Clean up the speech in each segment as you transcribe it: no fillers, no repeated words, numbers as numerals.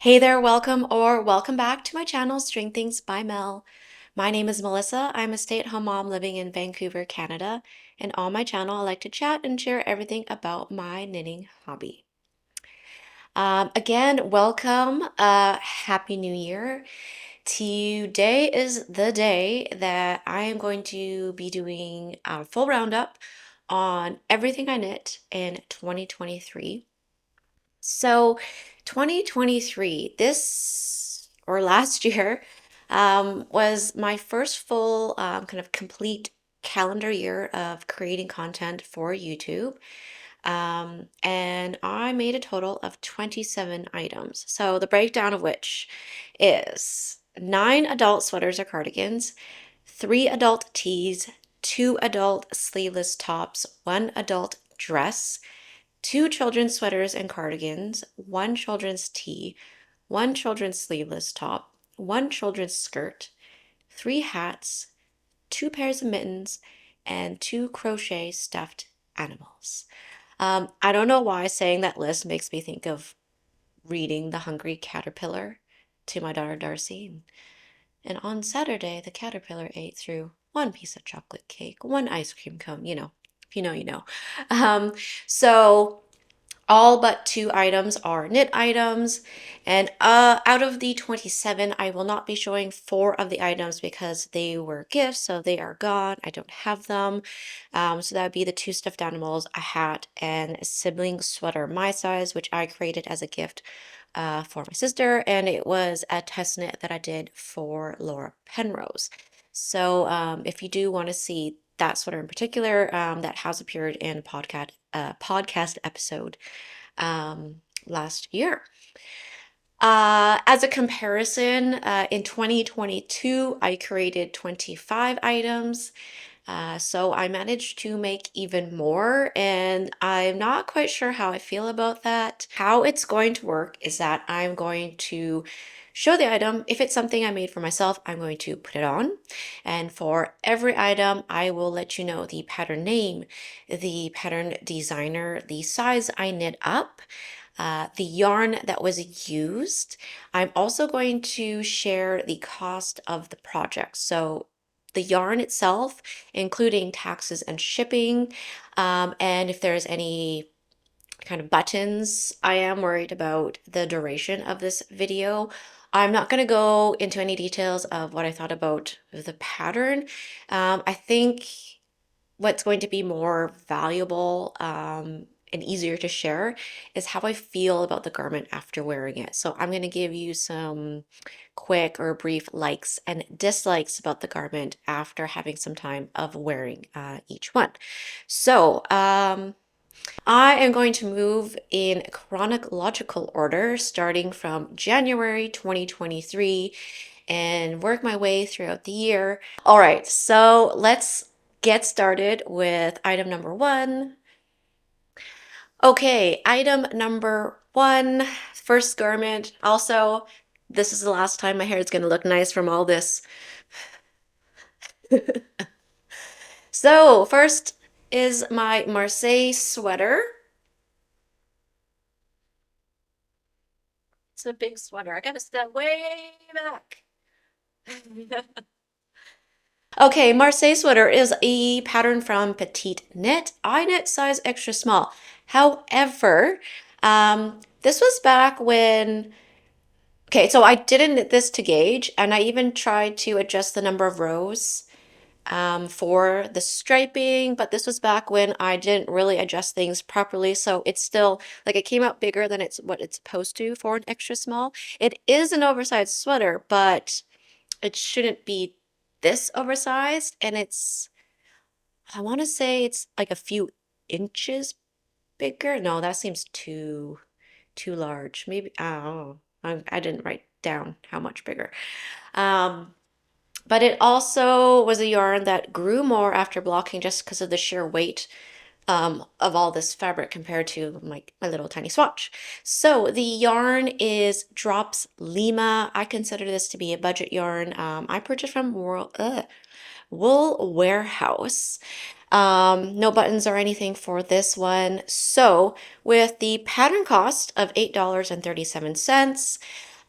Hey there, welcome or welcome back to my channel, String Things by Mel. My name is Melissa. I'm a stay-at-home mom living in Vancouver, Canada, and on my channel, I like to chat and share everything about my knitting hobby. Again, welcome. Happy New Year. Today is the day that I am going to be doing a full roundup on everything I knit in 2023. So 2023, this or last year, was my first full kind of complete calendar year of creating content for YouTube. And I made a total of 27 items. So the breakdown of which is 9 adult sweaters or cardigans, 3 adult tees, 2 adult sleeveless tops, 1 adult dress, 2 children's sweaters and cardigans, 1 children's tee, 1 children's sleeveless top, 1 children's skirt, 3 hats, 2 pairs of mittens, and 2 crochet stuffed animals. I don't know why saying that list makes me think of reading The Hungry Caterpillar to my daughter Darcie. And on Saturday, the caterpillar ate through 1 piece of chocolate cake, 1 ice cream cone, if you know, you know. Um, so all but 2 items are knit items, and out of the 27, I will not be showing 4 of the items because they were gifts, so they are gone. I don't have them. So that would be the 2 stuffed animals, a hat, and a sibling sweater my size, which I created as a gift for my sister, and it was a test knit that I did for Laura Penrose. So if you do want to see that sweater in particular, that has appeared in a podcast episode last year. As a comparison, in 2022, I created 25 items. So I managed to make even more, and I'm not quite sure how I feel about that. How it's going to work is that I'm going to show the item. If it's something I made for myself, I'm going to put it on. And for every item, I will let you know the pattern name, the pattern designer, the size I knit up, the yarn that was used. I'm also going to share the cost of the project. So the yarn itself, including taxes and shipping, and if there's any kind of buttons. I am worried about the duration of this video. I'm not going to go into any details of what I thought about the pattern. I think what's going to be more valuable and easier to share is how I feel about the garment after wearing it. So I'm going to give you some quick or brief likes and dislikes about the garment after having some time of wearing each one. So I am going to move in chronological order starting from January 2023 and work my way throughout the year. All right, so let's get started with item number 1. Okay, item number 1, first garment. Also, this is the last time my hair is going to look nice from all this. So, first is my Marseille sweater. It's a big sweater. I gotta step way back. Okay, Marseille Sweater is a pattern from Petite Knit. I knit size extra small. However, this was back when, okay, so I didn't knit this to gauge, and I even tried to adjust the number of rows for the striping, but this was back when I didn't really adjust things properly, so it's still, like, it came out bigger than what it's supposed to for an extra small. It is an oversized sweater, but it shouldn't be this oversized, and I want to say it's like a few inches bigger. No, that seems too large. Maybe, I don't know. I didn't write down how much bigger. Um, but it also was a yarn that grew more after blocking just because of the sheer weight of all this fabric compared to my little tiny swatch. So the yarn is Drops Lima. I consider this to be a budget yarn. I purchased from Wool Warehouse. No buttons or anything for this one. So with the pattern cost of $8.37,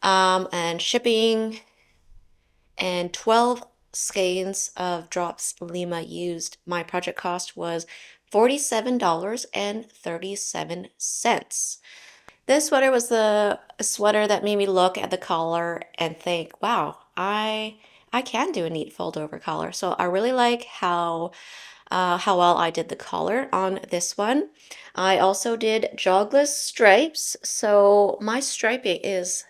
and shipping, and 12 skeins of drops Lima used. My project cost was $47.37. This sweater was the sweater that made me look at the collar and think, wow, I can do a neat fold over collar. So I really like how well I did the collar on this one. I also did jogless stripes. So my striping is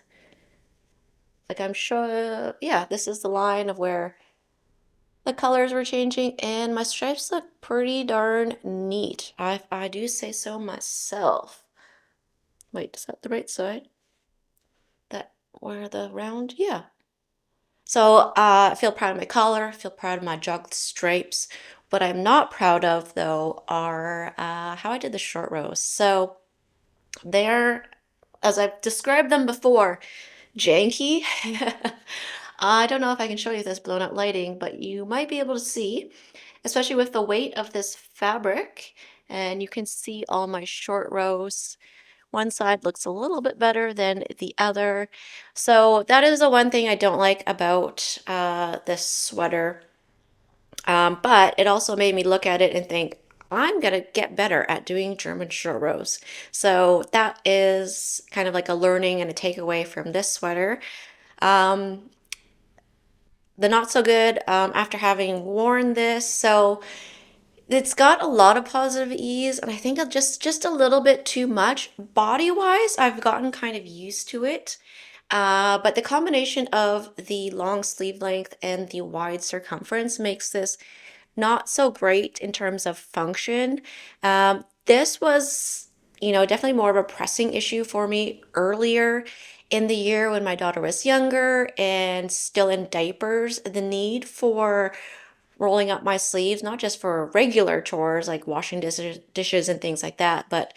like, I'm sure, yeah, this is the line of where the colors were changing, and my stripes look pretty darn neat. I do say so myself. Wait, is that the right side? That where the round? Yeah. So I feel proud of my collar, I feel proud of my jogged stripes. What I'm not proud of though are how I did the short rows. So they're, as I've described them before, janky. I don't know if I can show you this blown up lighting, but you might be able to see, especially with the weight of this fabric. And you can see all my short rows. One side looks a little bit better than the other. So that is the one thing I don't like about this sweater. But it also made me look at it and think, I'm gonna get better at doing German short rows. So that is kind of like a learning and a takeaway from this sweater. Um, the not so good after having worn this. So it's got a lot of positive ease, and I think just a little bit too much. Body wise, I've gotten kind of used to it. But the combination of the long sleeve length and the wide circumference makes this not so great in terms of function. This was, definitely more of a pressing issue for me earlier in the year when my daughter was younger and still in diapers. The need for rolling up my sleeves, not just for regular chores like washing dishes and things like that, but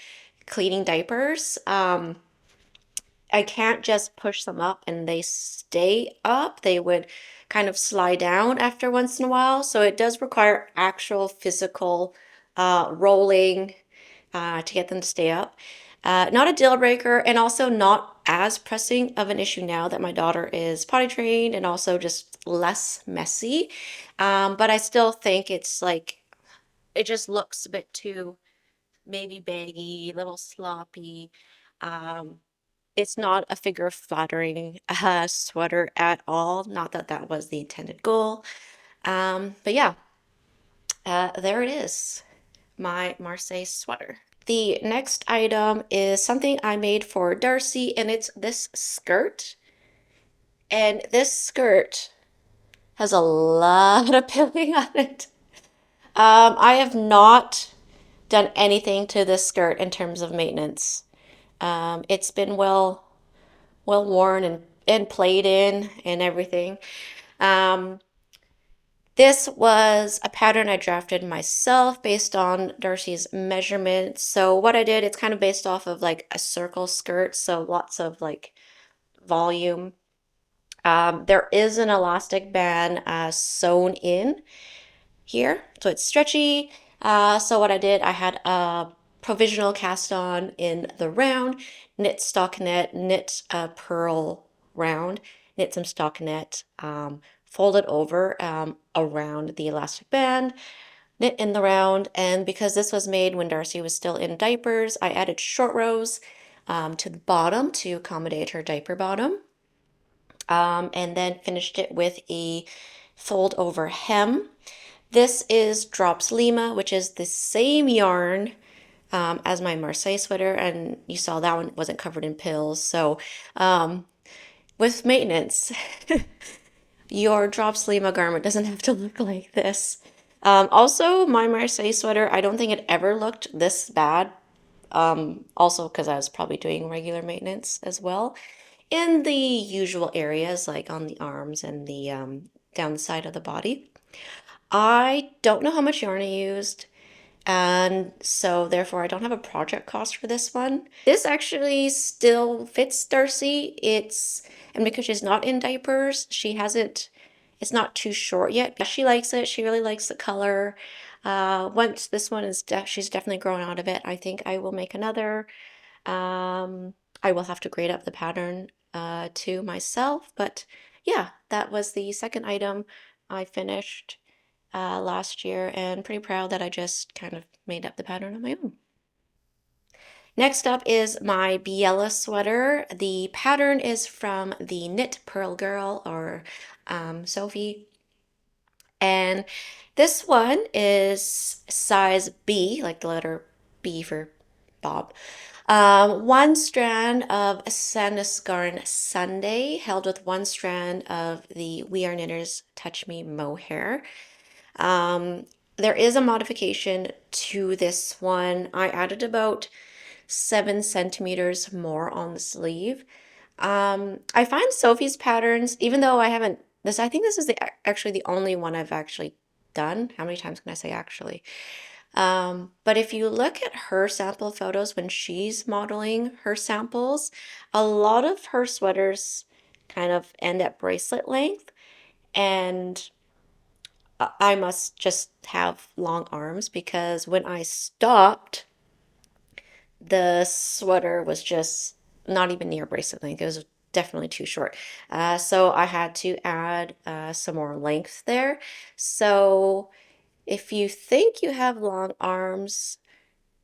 cleaning diapers. I can't just push them up and they stay up. They would kind of slide down after once in a while. So it does require actual physical rolling to get them to stay up. Not a deal breaker, and also not as pressing of an issue now that my daughter is potty trained and also just less messy. But I still think it's like, it just looks a bit too maybe baggy, a little sloppy. Um, it's not a figure flattering sweater at all. Not that that was the intended goal. But yeah, there it is, my Marseille sweater. The next item is something I made for Darcie, and it's this skirt. And this skirt has a lot of pilling on it. I have not done anything to this skirt in terms of maintenance. It's been well worn and played in and everything. Um, this was a pattern I drafted myself based on Darcie's measurements. So what I did, it's kind of based off of like a circle skirt, so lots of like volume. There is an elastic band sewn in here, so it's stretchy. So what I did, I had a provisional cast on in the round, knit stockinette, knit a purl round, knit some stockinette, fold it over around the elastic band, knit in the round, and because this was made when Darcie was still in diapers, I added short rows to the bottom to accommodate her diaper bottom, and then finished it with a fold over hem. This is Drops Lima, which is the same yarn as my Marseille sweater, and you saw that one wasn't covered in pills. So with maintenance, your Drops Lima garment doesn't have to look like this. Also, my Marseille sweater, I don't think it ever looked this bad. Also, because I was probably doing regular maintenance as well in the usual areas, like on the arms and the down the side of the body. I don't know how much yarn I used, and so therefore I don't have a project cost for this one. This actually still fits Darcie. And because she's not in diapers, it's not too short yet. She likes it. She really likes the color. Once this one she's definitely grown out of it, I think I will make another. I will have to grade up the pattern to myself. But yeah, that was the second item I finished last year, and pretty proud that I just kind of made up the pattern on my own. Next up is my Biella sweater. The pattern is from the Knit Pearl Girl, or Sophie. And this one is size B, like the letter B for Bob. One strand of Sandusgarn Sunday held with one strand of the We Are Knitters Touch Me Mohair. Um, there is a modification to this one. I added about 7 centimeters more on the sleeve. I find Sophie's patterns, even though I haven't this, I think this is actually the only one I've actually done. How many times can I say actually? But if you look at her sample photos when she's modeling her samples, a lot of her sweaters kind of end at bracelet length, and I must just have long arms because when I stopped, the sweater was just not even near bracelet length. It was definitely too short. So I had to add some more length there. So if you think you have long arms,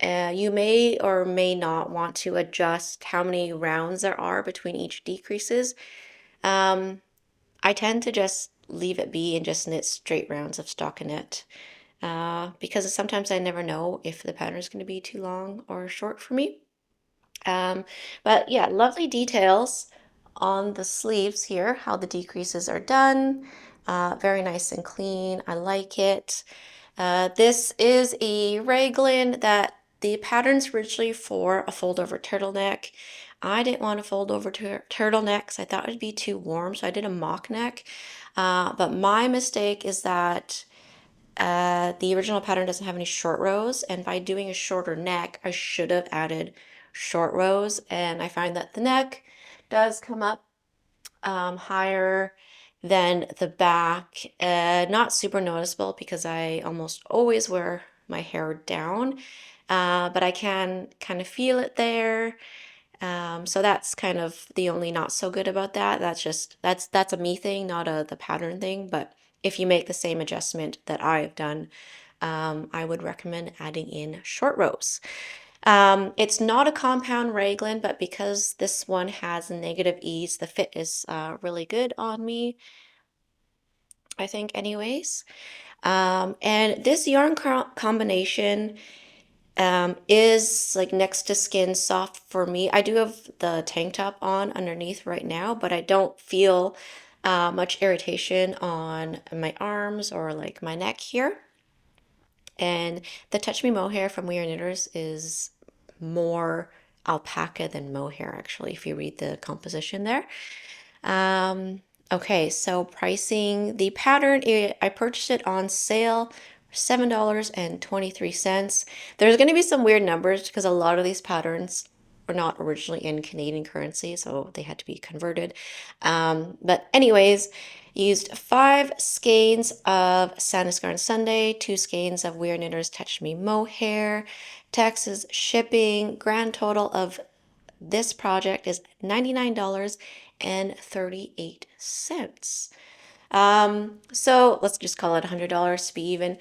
you may or may not want to adjust how many rounds there are between each decreases. Um, I tend to just leave it be and just knit straight rounds of stockinette because sometimes I never know if the pattern is going to be too long or short for me. Um, but yeah, lovely details on the sleeves here, how the decreases are done. Very nice and clean. I like it. This is a raglan that the pattern's originally for a fold over turtleneck. I didn't want to fold over turtlenecks. I thought it'd be too warm, so I did a mock neck. But my mistake is that the original pattern doesn't have any short rows, and by doing a shorter neck, I should have added short rows, and I find that the neck does come up higher than the back. Not super noticeable because I almost always wear my hair down, but I can kind of feel it there. So that's kind of the only not so good about that. That's a me thing, not a the pattern thing. But if you make the same adjustment that I've done, I would recommend adding in short rows. It's not a compound raglan, but because this one has negative ease, the fit is really good on me, I think, anyways. And this yarn combination is like next to skin soft for me. I do have the tank top on underneath right now, but I don't feel much irritation on my arms or like my neck here. And the Touch Me Mohair from We Are Knitters is more alpaca than mohair, actually, if you read the composition there. Um, okay, so pricing the pattern, I purchased it on sale, $7.23. There's going to be some weird numbers because a lot of these patterns were not originally in Canadian currency, so they had to be converted. But anyways, used 5 skeins of Sandusgarn Sunday, 2 skeins of Weird Knitters Touch Me Mohair, taxes, shipping, grand total of this project is $99.38. So let's just call it $100 to be even.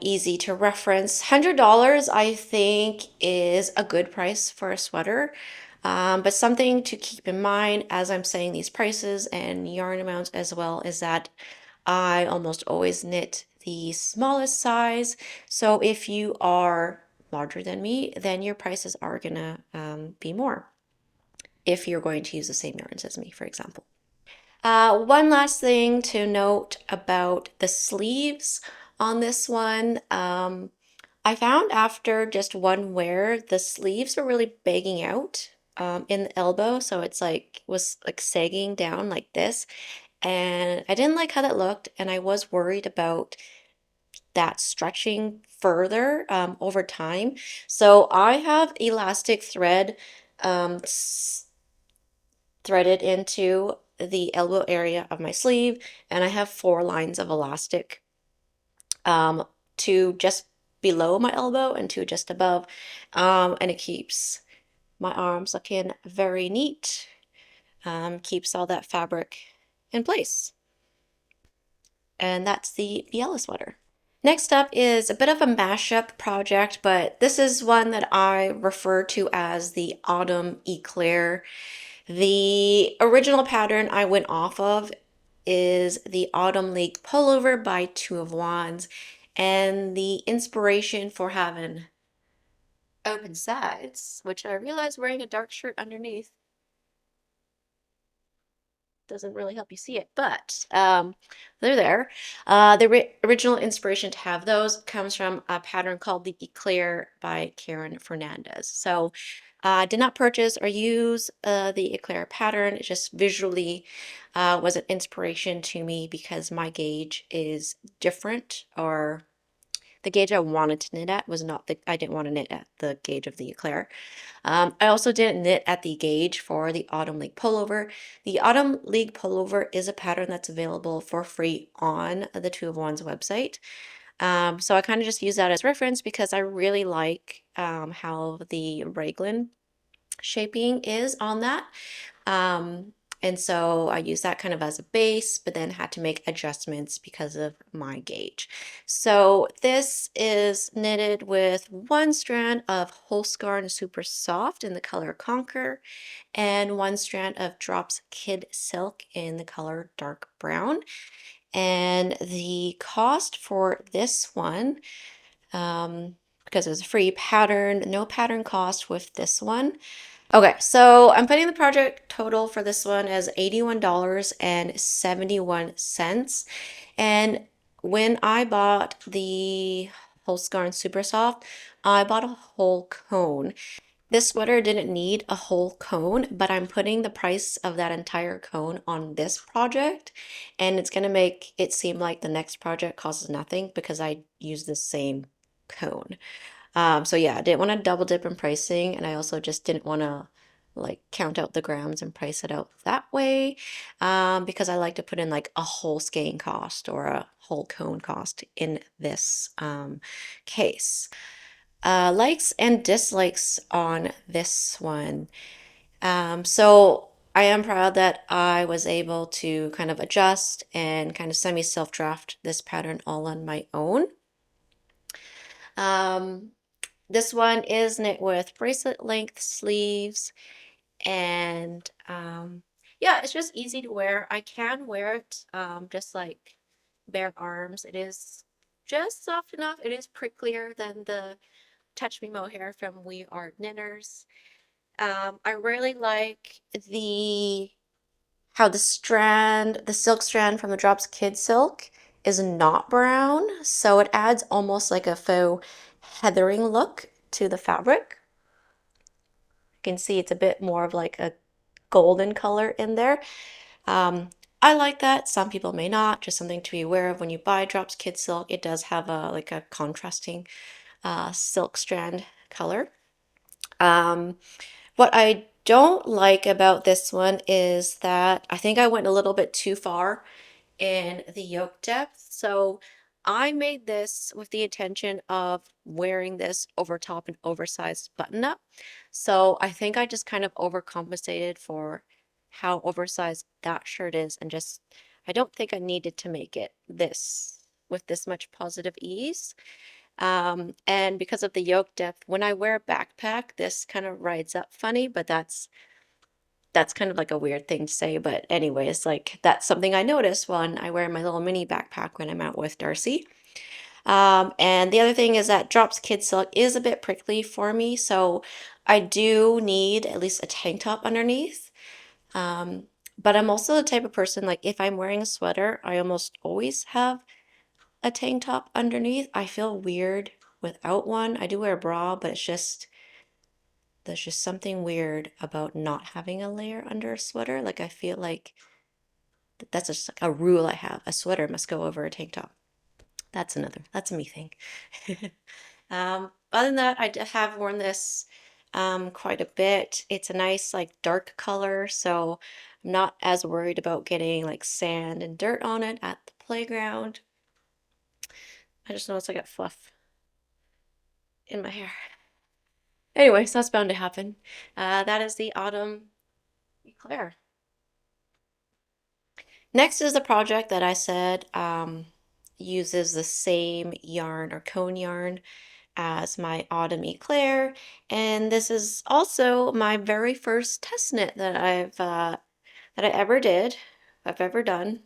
Easy to reference. $100, I think, is a good price for a sweater. But something to keep in mind as I'm saying these prices and yarn amounts as well is that I almost always knit the smallest size. So if you are larger than me, then your prices are gonna be more if you're going to use the same yarns as me, for example. One last thing to note about the sleeves on this one. I found after just one wear, the sleeves were really bagging out in the elbow. So it's like, was like sagging down like this. And I didn't like how that looked. And I was worried about that stretching further over time. So I have elastic thread threaded into the elbow area of my sleeve, and I have 4 lines of elastic, two just below my elbow and two just above, and it keeps my arms looking very neat. keeps all that fabric in place. And that's the Biella sweater. Next up is a bit of a mashup project, but this is one that I refer to as the Autumn Eclair. The original pattern I went off of is the Autumn League Pullover by Two of Wands, and the inspiration for having open sides, which I realize wearing a dark shirt underneath doesn't really help you see it, but they're there. The original inspiration to have those comes from a pattern called the Eclair by Karen Fernandez. So I did not purchase or use the Eclair pattern. It just visually was an inspiration to me because my gauge is different, or the gauge I wanted to knit at was not I didn't want to knit at the gauge of the Eclair. I also didn't knit at the gauge for the Autumn League Pullover. The Autumn League Pullover is a pattern that's available for free on the Two of Wands website. So I kind of just use that as reference because I really like how the raglan shaping is on that. And so I use that kind of as a base, but then had to make adjustments because of my gauge. So this is knitted with one strand of Holsgarn Super Soft in the color Conquer and one strand of Drops Kid Silk in the color Dark Brown. And the cost for this one, because it's a free pattern, no pattern cost with this one. Okay, so I'm putting the project total for this one as $81.71. And when I bought the Holsgarn Super Soft, I bought a whole cone. This sweater didn't need a whole cone, but I'm putting the price of that entire cone on this project, and it's going to make it seem like the next project costs nothing because I use the same cone. So yeah, I didn't want to double dip in pricing, and I also just didn't want to like count out the grams and price it out that way, because I like to put in like a whole skein cost or a whole cone cost in this case. Likes and dislikes on this one. So I am proud that I was able to kind of adjust and kind of semi self-draft this pattern all on my own. Um, This one is knit with bracelet length sleeves, and yeah, it's just easy to wear. I can wear it just like bare arms. It is just soft enough. It is pricklier than the Touch Me Mohair from We Are Knitters. I really like how the silk strand from the Drops Kid Silk is not brown, so it adds almost like a faux heathering look to the fabric. You can see it's a bit more of like a golden color in there. Um, I like that. Some people may not. Just something to be aware of when you buy Drops Kid Silk. It does have a like a contrasting silk strand color. Um, what I don't like about this one is that I think I went a little bit too far in the yoke depth. So I made this with the intention of wearing this over top an oversized button up. So I think I just kind of overcompensated for how oversized that shirt is, and just I don't think I needed to make it this with this much positive ease. And because of the yoke depth, when I wear a backpack, this kind of rides up funny, but that's kind of like a weird thing to say, but anyways, like that's something I notice when I wear my little mini backpack when I'm out with Darcie. And the other thing is that Drops Kid Silk is a bit prickly for me, so I do need at least a tank top underneath. Um, but I'm also the type of person, like if I'm wearing a sweater, I almost always have a tank top underneath. I feel weird without one. I do wear a bra, but there's just something weird about not having a layer under a sweater. Like I feel like that's just like a rule I have. A sweater must go over a tank top. That's a me thing. Other than that, I have worn this quite a bit. It's a nice like dark color, so I'm not as worried about getting like sand and dirt on it at the playground. I just noticed I got fluff in my hair. Anyways, that's bound to happen. That is the Autumn Eclair. Next is the project that I said uses the same yarn or cone yarn as my Autumn Eclair, and this is also my very first test knit that that I ever did, I've ever done.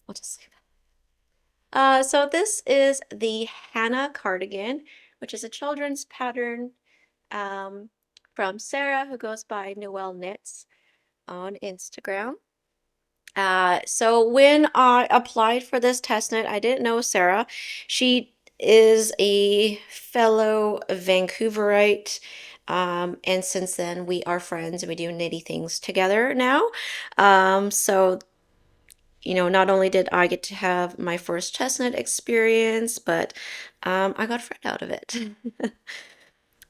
I'll just leave it. So this is the Hannah cardigan, which is a children's pattern um, from Sarah, who goes by Noelle Knits on Instagram. So when I applied for this test knit, I didn't know Sarah. She is a fellow Vancouverite. And since then we are friends and we do knitty things together now. So, not only did I get to have my first test knit experience, but I got a friend out of it.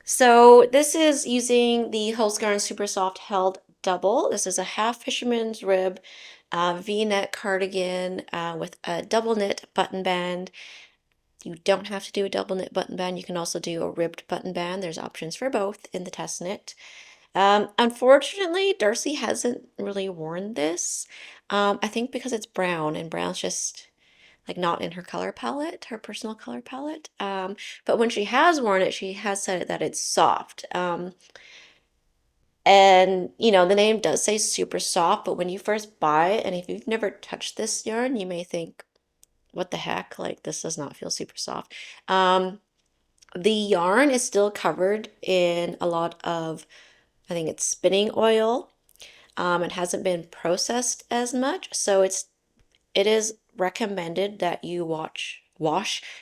So this is using the Holzgarn Super Soft Held Double. This is a half fisherman's rib V-neck cardigan with a double knit button band. You don't have to do a double knit button band. You can also do a ribbed button band. There's options for both in the test knit. Unfortunately, Darcie hasn't really worn this. I think because it's brown and brown's just like not in her color palette, her personal color palette. But when she has worn it, she has said that it's soft. And the name does say super soft, but when you first buy it, and if you've never touched this yarn, you may think, what the heck? Like, this does not feel super soft. The yarn is still covered in a lot of, I think it's spinning oil. It hasn't been processed as much, so it is recommended that you wash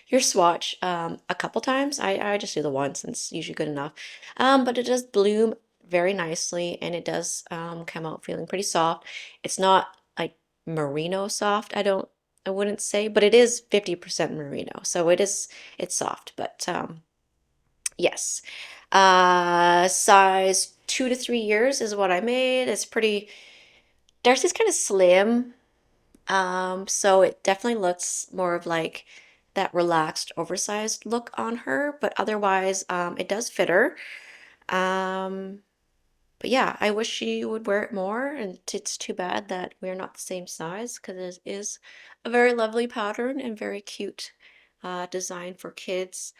your swatch a couple times. I just do the once and it's usually good enough. But it does bloom very nicely and it does come out feeling pretty soft. It's not like merino soft, I wouldn't say, but it is 50% merino. So it's soft, but yes. Size 2 to 3 years is what I made. It's pretty, Darcy's kind of slim. So it definitely looks more of like that relaxed, oversized look on her, but otherwise, it does fit her. Um, but yeah, I wish she would wear it more, and it's too bad that we're not the same size because it is a very lovely pattern and very cute design for kids.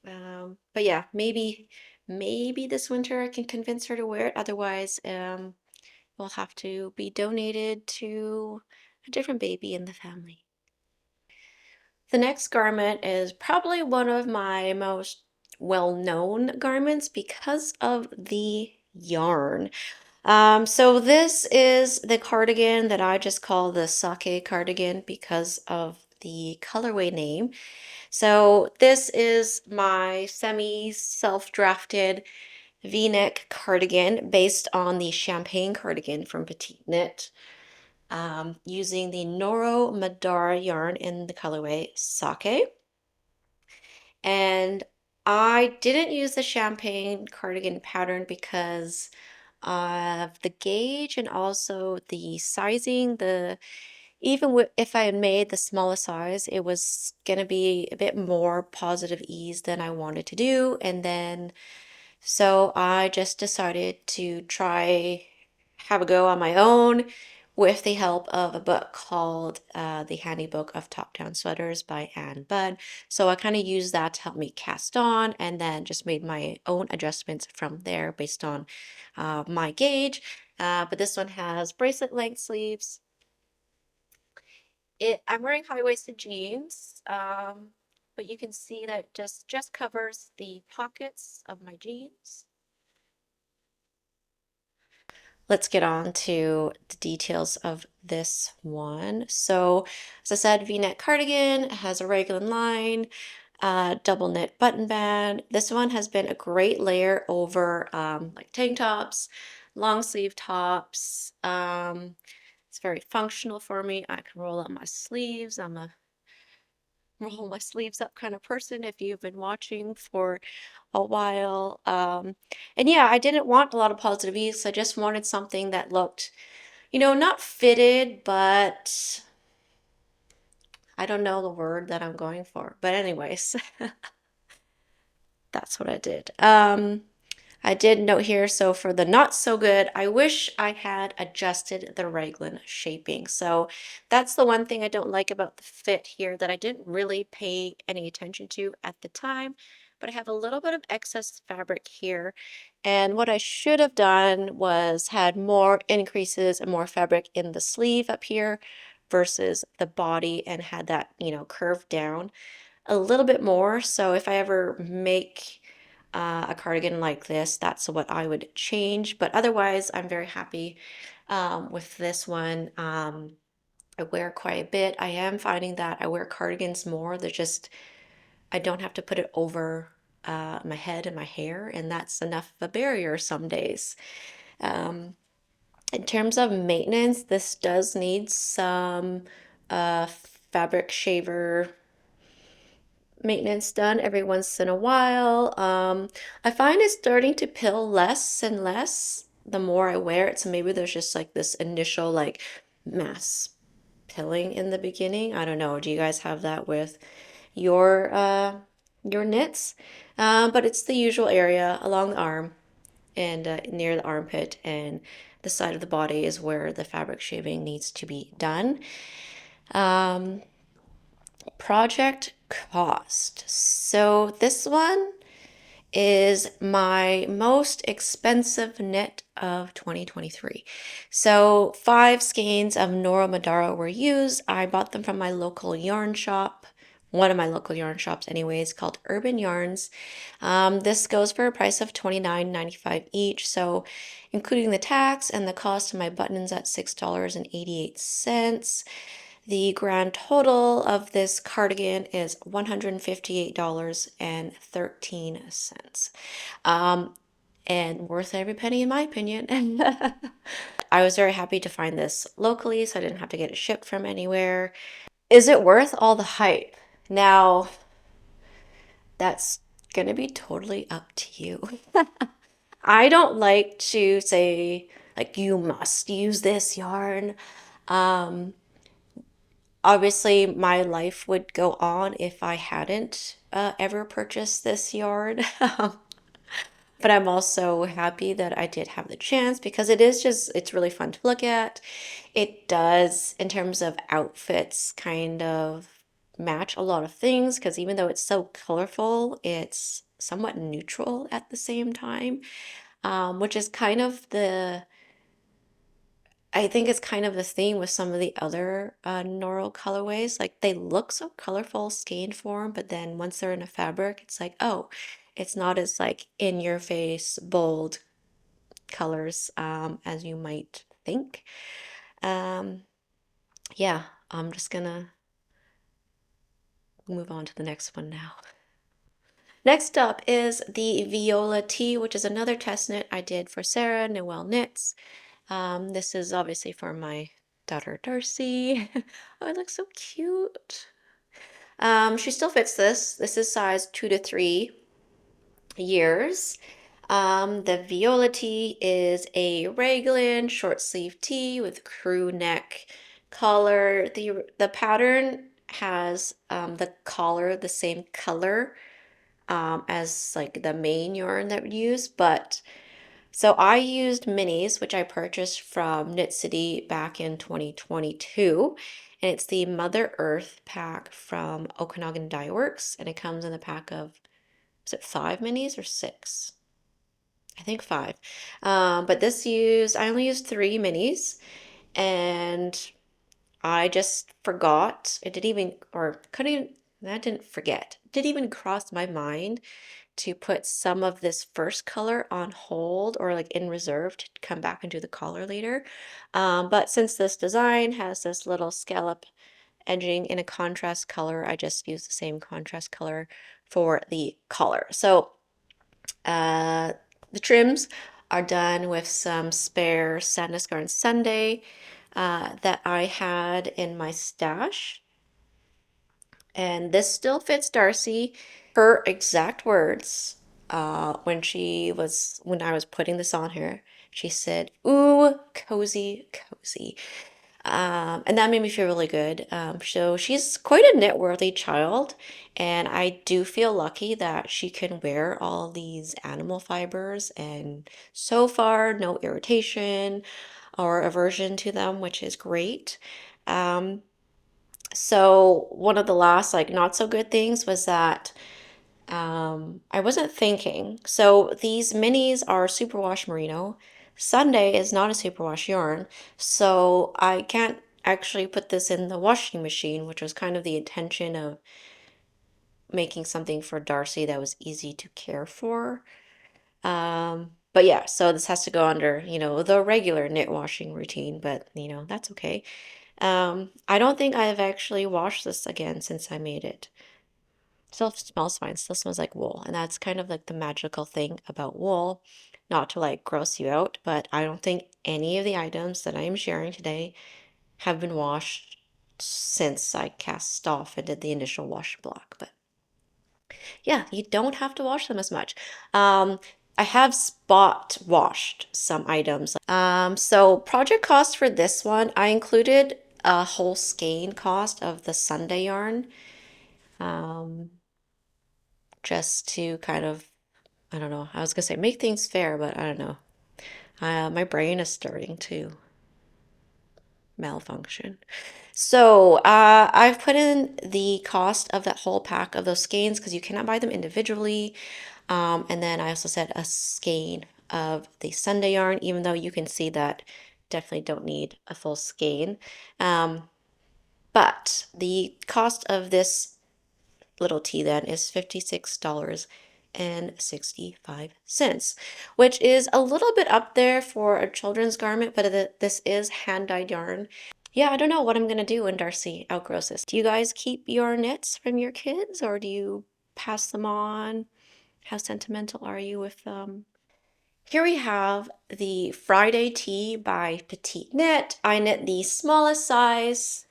But yeah, maybe this winter I can convince her to wear it. Otherwise, will have to be donated to a different baby in the family. The next garment is probably one of my most well-known garments because of the yarn. So this is the cardigan that I just call the sake cardigan because of the colorway name. So this is my semi self-drafted V-neck cardigan based on the champagne cardigan from Petite Knit, using the Noro Madara yarn in the colorway Sake. And I didn't use the champagne cardigan pattern because of the gauge and also the sizing. If I had made the smallest size, it was gonna be a bit more positive ease than I wanted to do. And then so I just decided to have a go on my own with the help of a book called The Handy Book of Top-Down Sweaters by Anne Budd. So I kind of used that to help me cast on and then just made my own adjustments from there based on my gauge. But this one has bracelet length sleeves. I'm wearing high-waisted jeans, but you can see that it just covers the pockets of my jeans. Let's get on to the details of this one. So, as I said, V-neck cardigan has a raglan line, double knit button band. This one has been a great layer over like tank tops, long sleeve tops. It's very functional for me. I can roll up my sleeves. I'm a roll my sleeves up kind of person if you've been watching for a while. And yeah, I didn't want a lot of positive ease. I just wanted something that looked, not fitted, but I don't know the word that I'm going for. But anyways, that's what I did. I did note here, so for the not so good, I wish I had adjusted the raglan shaping. So that's the one thing I don't like about the fit here that I didn't really pay any attention to at the time, but I have a little bit of excess fabric here. And what I should have done was had more increases and more fabric in the sleeve up here versus the body and had that, curved down a little bit more. So if I ever make a cardigan like this, that's what I would change. But otherwise, I'm very happy with this one. I wear quite a bit. I am finding that I wear cardigans more. They're just, I don't have to put it over my head and my hair, and that's enough of a barrier some days. Um, in terms of maintenance, this does need some fabric shaver maintenance done every once in a while. I find it's starting to pill less and less the more I wear it. So maybe there's just like this initial like mass pilling in the beginning. I don't know. Do you guys have that with your knits? But it's the usual area along the arm and near the armpit and the side of the body is where the fabric shaving needs to be done. Um, Project cost. So this one is my most expensive knit of 2023. So 5 skeins of Nora Madara were used. I bought them from my local yarn shop, one of my local yarn shops anyways, called Urban Yarns. This goes for a price of $29.95 each. So including the tax and the cost of my buttons at $6.88. The grand total of this cardigan is $158.13. And worth every penny in my opinion. I was very happy to find this locally, so I didn't have to get it shipped from anywhere. Is it worth all the hype? Now, that's gonna be totally up to you. I don't like to say, like, you must use this yarn. Um, Obviously, my life would go on if I hadn't ever purchased this yarn. But I'm also happy that I did have the chance because it's really fun to look at. It does, in terms of outfits, kind of match a lot of things because even though it's so colorful, it's somewhat neutral at the same time, which is kind of I think it's kind of the theme with some of the other Noro colorways. Like they look so colorful, skein form, but then once they're in a fabric, it's like, oh, it's not as like in your face, bold colors as you might think. Um, yeah, I'm just gonna move on to the next one now. Next up is the Viola Tee, which is another test knit I did for Sarah Noel Knits. This is obviously for my daughter Darcie. Oh, it looks so cute. She still fits this. This is size 2 to 3 years. The Viola tee is a raglan short sleeve tee with crew neck collar. The pattern has the collar the same color as like the main yarn that we use, but so I used minis, which I purchased from Knit City back in 2022. And it's the Mother Earth pack from Okanagan Dye Works. And it comes in a pack of, is it 5 minis or 6? I think 5. But I only used 3 minis. And I just forgot. It didn't even, or couldn't even, that didn't forget. It didn't even cross my mind to put some of this first color on hold or like in reserve to come back and do the collar later. But since this design has this little scallop edging in a contrast color, I just use the same contrast color for the collar. So uh, the trims are done with some spare Sandusky and Sunday that I had in my stash. And this still fits Darcie. Her exact words, when I was putting this on her, she said, "Ooh, cozy, cozy." And that made me feel really good. So she's quite a knit-worthy child, and I do feel lucky that she can wear all these animal fibers, and so far, no irritation or aversion to them, which is great. Um, so one of the last like not so good things was that I wasn't thinking. So these minis are superwash merino. Sunday is not a superwash yarn, so I can't actually put this in the washing machine, which was kind of the intention of making something for Darcie that was easy to care for. But yeah, so this has to go under, the regular knit washing routine, but that's okay. I don't think I've actually washed this again since I made it. Still smells fine, still smells like wool. And that's kind of like the magical thing about wool. Not to like gross you out, but I don't think any of the items that I am sharing today have been washed since I cast off and did the initial wash block. But yeah, you don't have to wash them as much. I have spot washed some items. So project cost for this one, I included a whole skein cost of the Sunday yarn. Um, just to kind of, I don't know, I was gonna say make things fair, but I don't know. My brain is starting to malfunction. So I've put in the cost of that whole pack of those skeins because you cannot buy them individually. And then I also said a skein of the Sunday yarn, even though you can see that definitely don't need a full skein. But the cost of this little tee then is $56.65, which is a little bit up there for a children's garment, but this is hand-dyed yarn. Yeah, I don't know what I'm gonna do when Darcie outgrows this. Do you guys keep your knits from your kids or do you pass them on? How sentimental are you with them? Here we have the Friday tee by Petite Knit. I knit the smallest size.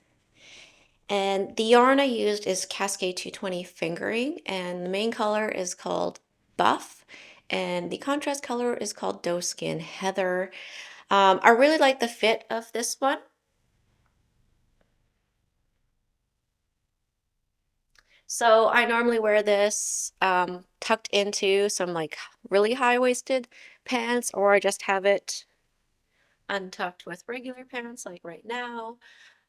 And the yarn I used is Cascade 220 fingering, and the main color is called Buff, and the contrast color is called Doe Skin Heather. I really like the fit of this one. So I normally wear this tucked into some like really high-waisted pants, or I just have it untucked with regular pants like right now.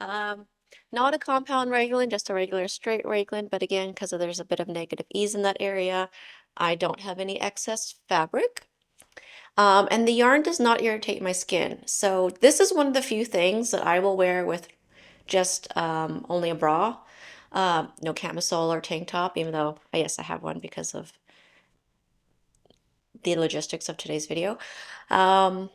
Um, Not a compound raglan, just a regular straight raglan, but again, because there's a bit of negative ease in that area, I don't have any excess fabric. And the yarn does not irritate my skin. So this is one of the few things that I will wear with just only a bra. No camisole or tank top, even though, yes, I have one because of the logistics of today's video. Um,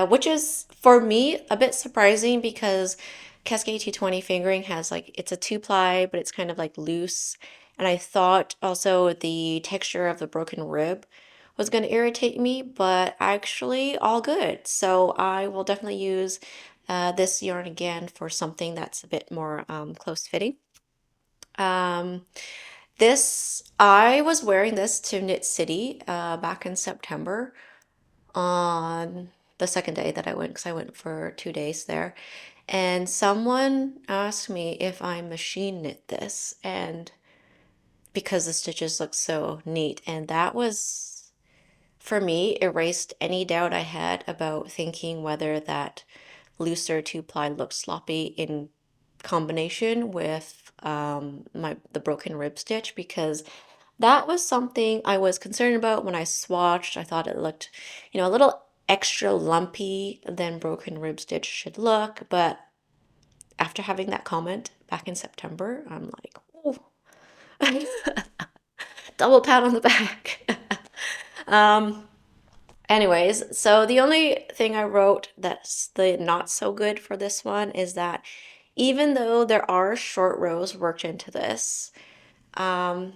which is for me a bit surprising because Cascade 220 fingering has like it's a two ply, but it's kind of like loose. And I thought also the texture of the broken rib was going to irritate me, but actually all good. So I will definitely use this yarn again for something that's a bit more close fitting. Um, I was wearing this to Knit City back in September on the second day that I went because I went for 2 days there. And someone asked me if I machine knit this and because the stitches look so neat. And that was, for me, erased any doubt I had about thinking whether that looser two-ply looked sloppy in combination with the broken rib stitch because that was something I was concerned about when I swatched. I thought it looked, a little extra lumpy than broken rib stitch should look. But after having that comment back in September, I'm like, oh, double pat on the back. um, Anyways, so the only thing I wrote that's the not so good for this one is that even though there are short rows worked into this, um,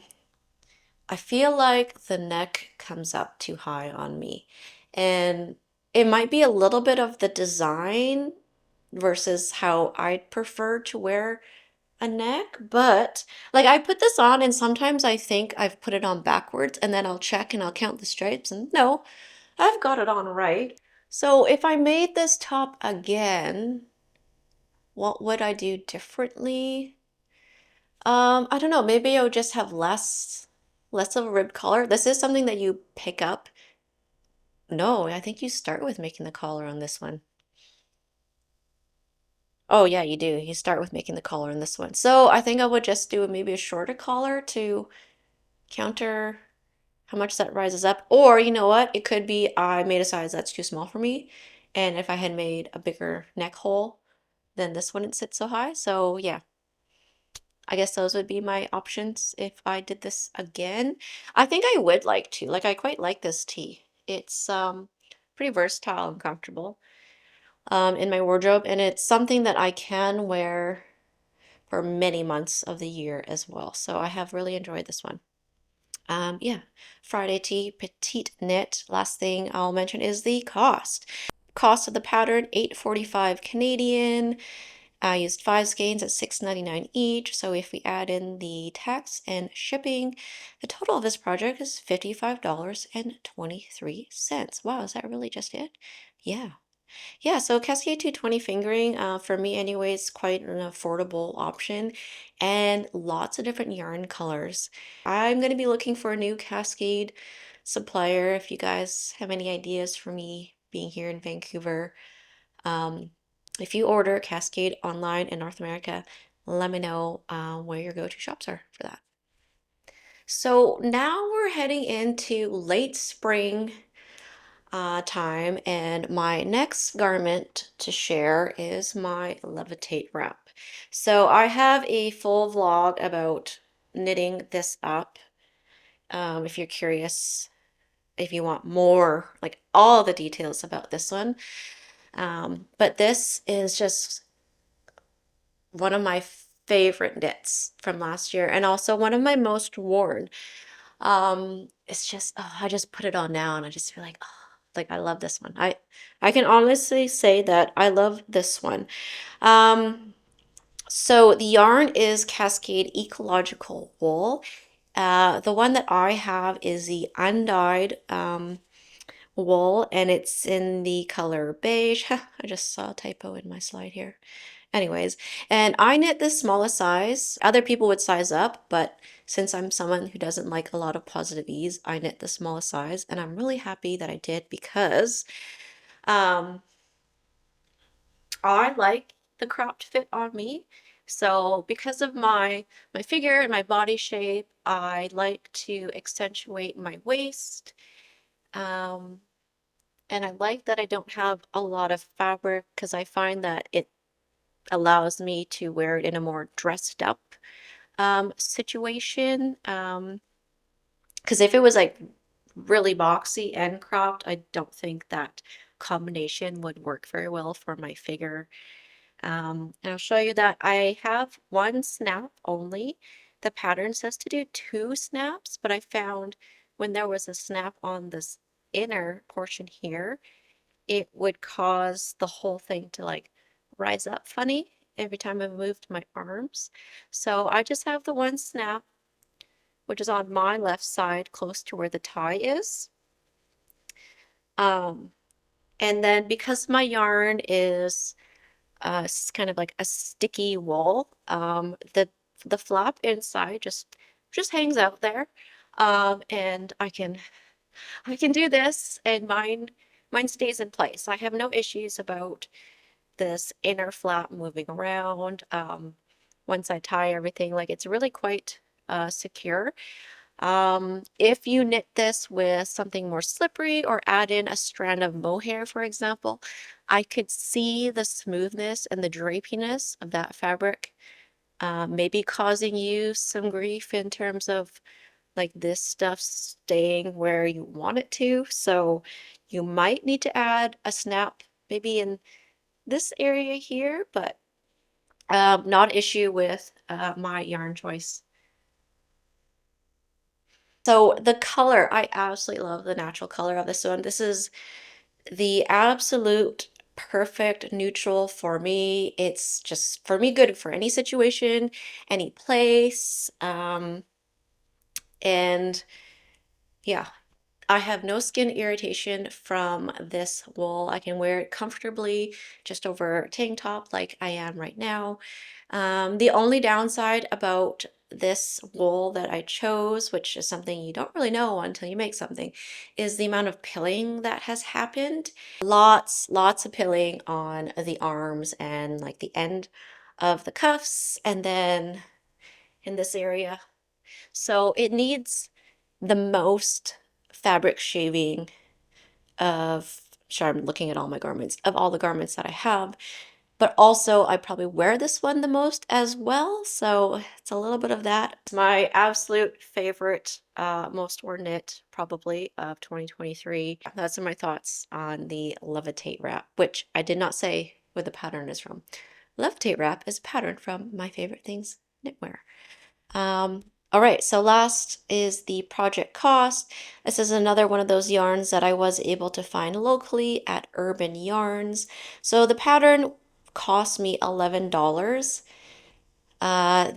I feel like the neck comes up too high on me. And it might be a little bit of the design versus how I'd prefer to wear a neck, but like I put this on and sometimes I think I've put it on backwards and then I'll check and I'll count the stripes and no, I've got it on right. So if I made this top again, What would I do differently? I don't know. Maybe I would just have less of a ribbed collar. This is something that you pick up. No, I think you start with making the collar on this one. Oh yeah, you do. You start with making the collar on this one. So I think I would just do maybe a shorter collar to counter how much that rises up. Or you know what? It could be I made a size that's too small for me. And if I had made a bigger neck hole, then this wouldn't sit so high. So yeah, I guess those would be my options if I did this again. I think I would like to. Like I quite like this tee. It's pretty versatile and comfortable in my wardrobe, and it's something that I can wear for many months of the year as well. So I have really enjoyed this one. Yeah, Friday tee, petite knit. Last thing I'll mention is the cost. Cost of the pattern, 8.45 Canadian. I used 5 skeins at 6.99 each. So if we add in the tax and shipping, the total of this project is $55.23. Wow, is that really just it? Yeah. Yeah, so Cascade 220 fingering, for me anyways, quite an affordable option and lots of different yarn colors. I'm going to be looking for a new Cascade supplier if you guys have any ideas for me being here in Vancouver. Um, if you order Cascade online in North America, let me know where your go-to shops are for that. So now we're heading into late spring time, and my next garment to share is my Levitate wrap. So I have a full vlog about knitting this up. If you're curious, if you want more, like all the details about this one. But this is just one of my favorite knits from last year and also one of my most worn. It's just, oh, I just put it on now and I just feel like I love this one. I can honestly say that I love this one. Um, so the yarn is Cascade Ecological Wool. The one that I have is the undyed wool, and it's in the color beige. I just saw a typo in my slide here. Anyways, and I knit the smallest size. Other people would size up, but since I'm someone who doesn't like a lot of positive ease, I knit the smallest size, and I'm really happy that I did because um, I like the cropped fit on me. So because of my figure and my body shape, I like to accentuate my waist. Um, and I like that I don't have a lot of fabric because I find that it allows me to wear it in a more dressed up situation. Because if it was like really boxy and cropped, I don't think that combination would work very well for my figure. And I'll show you that I have one snap only. The pattern says to do 2 snaps, but I found when there was a snap on this inner portion here, it would cause the whole thing to like rise up funny every time I moved my arms. So I just have the one snap, which is on my left side, close to where the tie is. Um, and then because my yarn is kind of like a sticky wool, the flap inside just hangs out there. And I can do this, and mine stays in place. I have no issues about this inner flap moving around. Once I tie everything, like it's really quite secure. If you knit this with something more slippery or add in a strand of mohair, for example, I could see the smoothness and the drapiness of that fabric, maybe causing you some grief in terms of like this stuff staying where you want it to. So you might need to add a snap maybe in this area here, but not an issue with my yarn choice. So the color, I absolutely love the natural color of this one. This is the absolute perfect neutral for me. It's just for me good for any situation, any place. And yeah, I have no skin irritation from this wool. I can wear it comfortably just over a tank top like I am right now. The only downside about this wool that I chose, which is something you don't really know until you make something, is the amount of pilling that has happened. Lots of pilling on the arms and like the end of the cuffs and then in this area. So it needs the most fabric shaving of, sure, I'm looking at all my garments, of all the garments that I have. But also, I probably wear this one the most as well, so it's a little bit of that. It's my absolute favorite, most worn knit probably of 2023. That's my thoughts on the Levitate Wrap, which I did not say where the pattern is from. Levitate Wrap is a pattern from My Favorite Things Knitwear. All right, so last is the project cost. This is another one of those yarns that I was able to find locally at Urban Yarns. So the pattern cost me $11.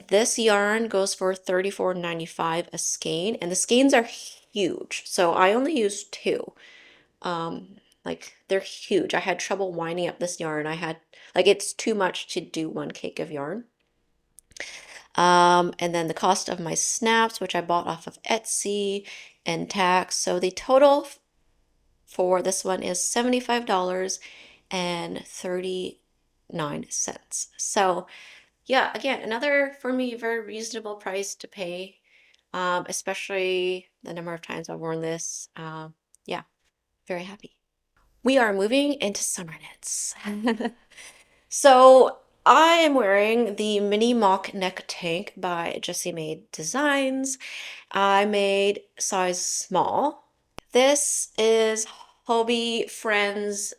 This yarn goes for $34.95 a skein, and the skeins are huge. So I only used two. Like they're huge. I had trouble winding up this yarn. I had like it's too much to do one cake of yarn. And then the cost of my snaps, which I bought off of Etsy, and tax. So the total for this one is $75.39. So yeah, again, another for me very reasonable price to pay, especially the number of times I've worn this. Yeah, very happy. We are moving into summer knits. So I am wearing the mini mock neck tank by Jessie Made Designs. I made size small. This is Hobie Friends.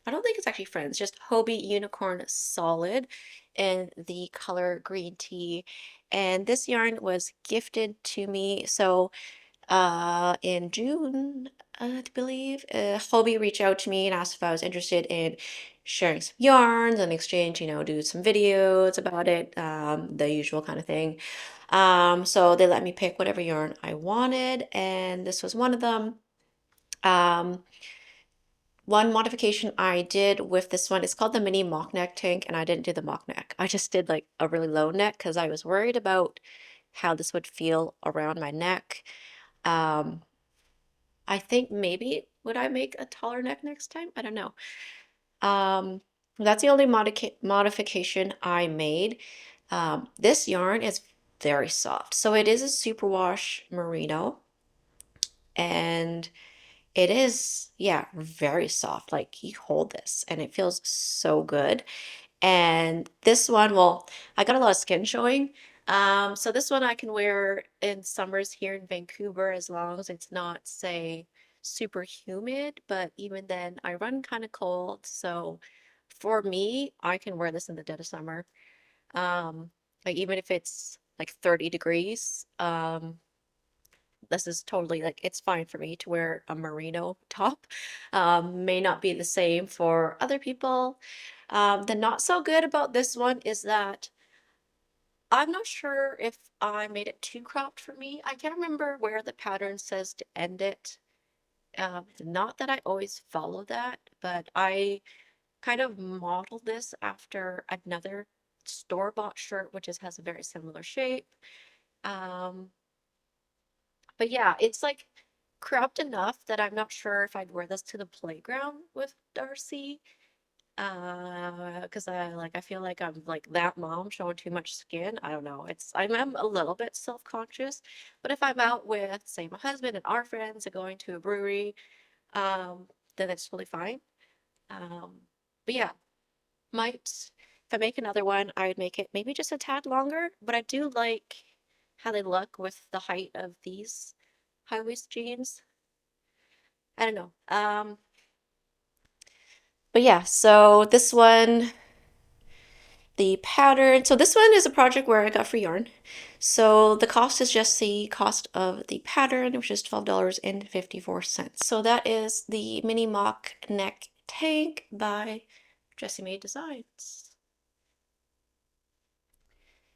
I don't think it's actually Friends, just Hobie Unicorn Solid in the color green tea. And this yarn was gifted to me. So in June, I believe, Hobie reached out to me and asked if I was interested in sharing some yarns and exchange, do some videos about it, the usual kind of thing. So they let me pick whatever yarn I wanted, and this was one of them. Um, One modification I did with this one is called the mini mock neck tank, and I didn't do the mock neck. I just did like a really low neck because I was worried about how this would feel around my neck. Um, I think maybe would I make a taller neck next time? I don't know. Um, that's the only modification I made. This yarn is very soft. So it is a superwash merino, and it is, yeah, very soft. Like you hold this and it feels so good. And this one, well, I got a lot of skin showing. So this one I can wear in summers here in Vancouver as long as it's not, say, super humid. But even then, I run kind of cold. So for me, I can wear this in the dead of summer. Like even if it's like 30 degrees, this is totally like it's fine for me to wear a merino top. May not be the same for other people. The not so good about this one is that I'm not sure if I made it too cropped for me. I can't remember where the pattern says to end it. Not that I always follow that, but I kind of modeled this after another store-bought shirt, which has a very similar shape. Um, But yeah, it's like cropped enough that I'm not sure if I'd wear this to the playground with Darcie. Because I feel like I'm like that mom showing too much skin. I don't know. I'm a little bit self-conscious, but if I'm out with, say, my husband and our friends and going to a brewery, um, then it's totally fine. Um, but yeah, might if I make another one, I would make it maybe just a tad longer, but I do like how they look with the height of these high waist jeans. I don't know. But yeah, so this one, the pattern. So this one is a project where I got free yarn. So the cost is just the cost of the pattern, which is $12.54. So that is the mini mock neck tank by Jessie Made Designs.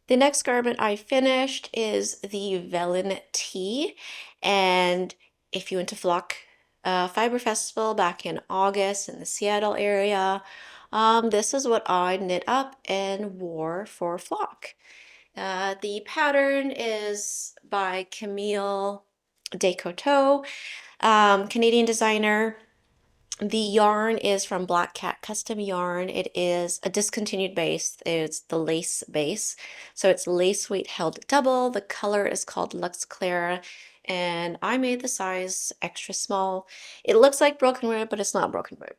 The next garment I finished is the Velen tee, and if you went to Flock Fiber Festival back in August in the Seattle area, this is what I knit up and wore for Flock. The pattern is by Camille Decoteau, Canadian designer. The yarn is from Black Cat Custom Yarn. It is a discontinued base. It's the lace base. So it's lace weight held double. The color is called Luxe Claire, and I made the size extra small. It looks like broken rib, but it's not broken rib.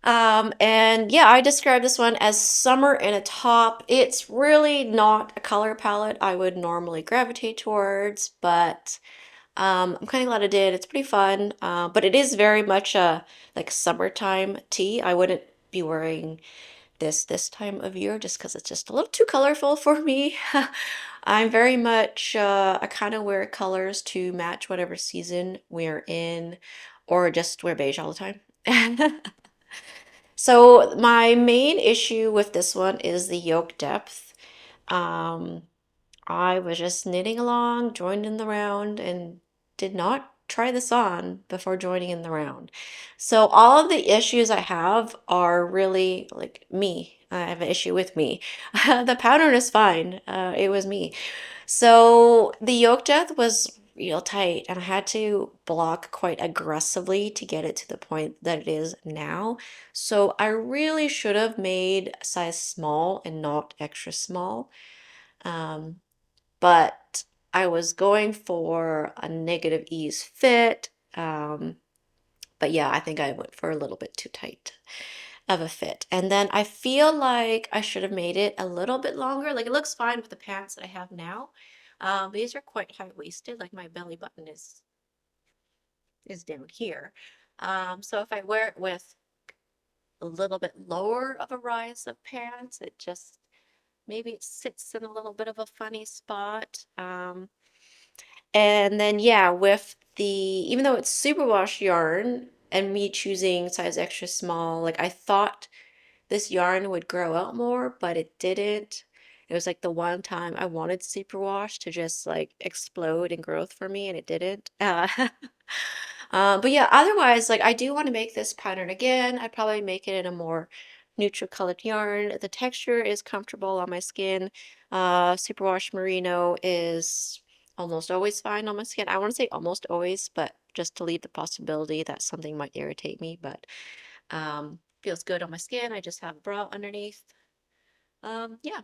And yeah, I describe this one as summer in a top. It's really not a color palette I would normally gravitate towards, but I'm kind of glad I did. It's pretty fun, but it is very much a like summertime tee. I wouldn't be wearing this time of year just because it's just a little too colorful for me. I'm very much I kind of wear colors to match whatever season we're in, or just wear beige all the time. So my main issue with this one is the yoke depth. Um, I was just knitting along, joined in the round, and did not try this on before joining in the round. So all of the issues I have are really like me. I have an issue with me. The pattern is fine. It was me. So the yoke depth was real tight, and I had to block quite aggressively to get it to the point that it is now. So I really should have made a size small and not extra small. Um, but I was going for a negative ease fit. But yeah, I think I went for a little bit too tight of a fit. And then I feel like I should have made it a little bit longer. Like it looks fine with the pants that I have now. These are quite high-waisted, like my belly button is down here. So if I wear it with a little bit lower of a rise of pants, it just maybe it sits in a little bit of a funny spot. And then yeah, with the even though it's superwash yarn and me choosing size extra small, like I thought this yarn would grow out more, but it didn't. It was like the one time I wanted superwash to just like explode in growth for me, and it didn't. But yeah, otherwise, like I do want to make this pattern again. I'd probably make it in a more neutral colored yarn. The texture is comfortable on my skin. Superwash merino is almost always fine on my skin. I want to say almost always, but just to leave the possibility that something might irritate me, but feels good on my skin. I just have a bra underneath. Yeah,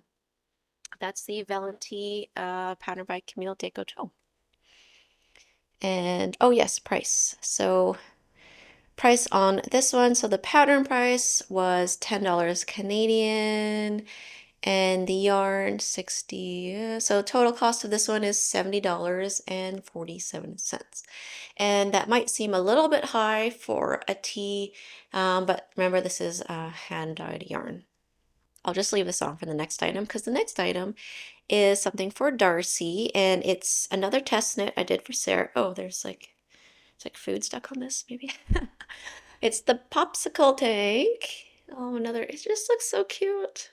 that's the Velen Tee pattern by Camille Decoteau. And oh yes, price. So price on this one. So the pattern price was $10 Canadian and the yarn 60. So total cost of this one is $70.47. And that might seem a little bit high for a tee, but remember this is hand-dyed yarn. I'll just leave this on for the next item because the next item is something for Darcie, and it's another test knit I did for Sarah. Oh, there's like it's like food stuck on this, maybe. It's the Popsicle Tank. Oh, another, it just looks so cute.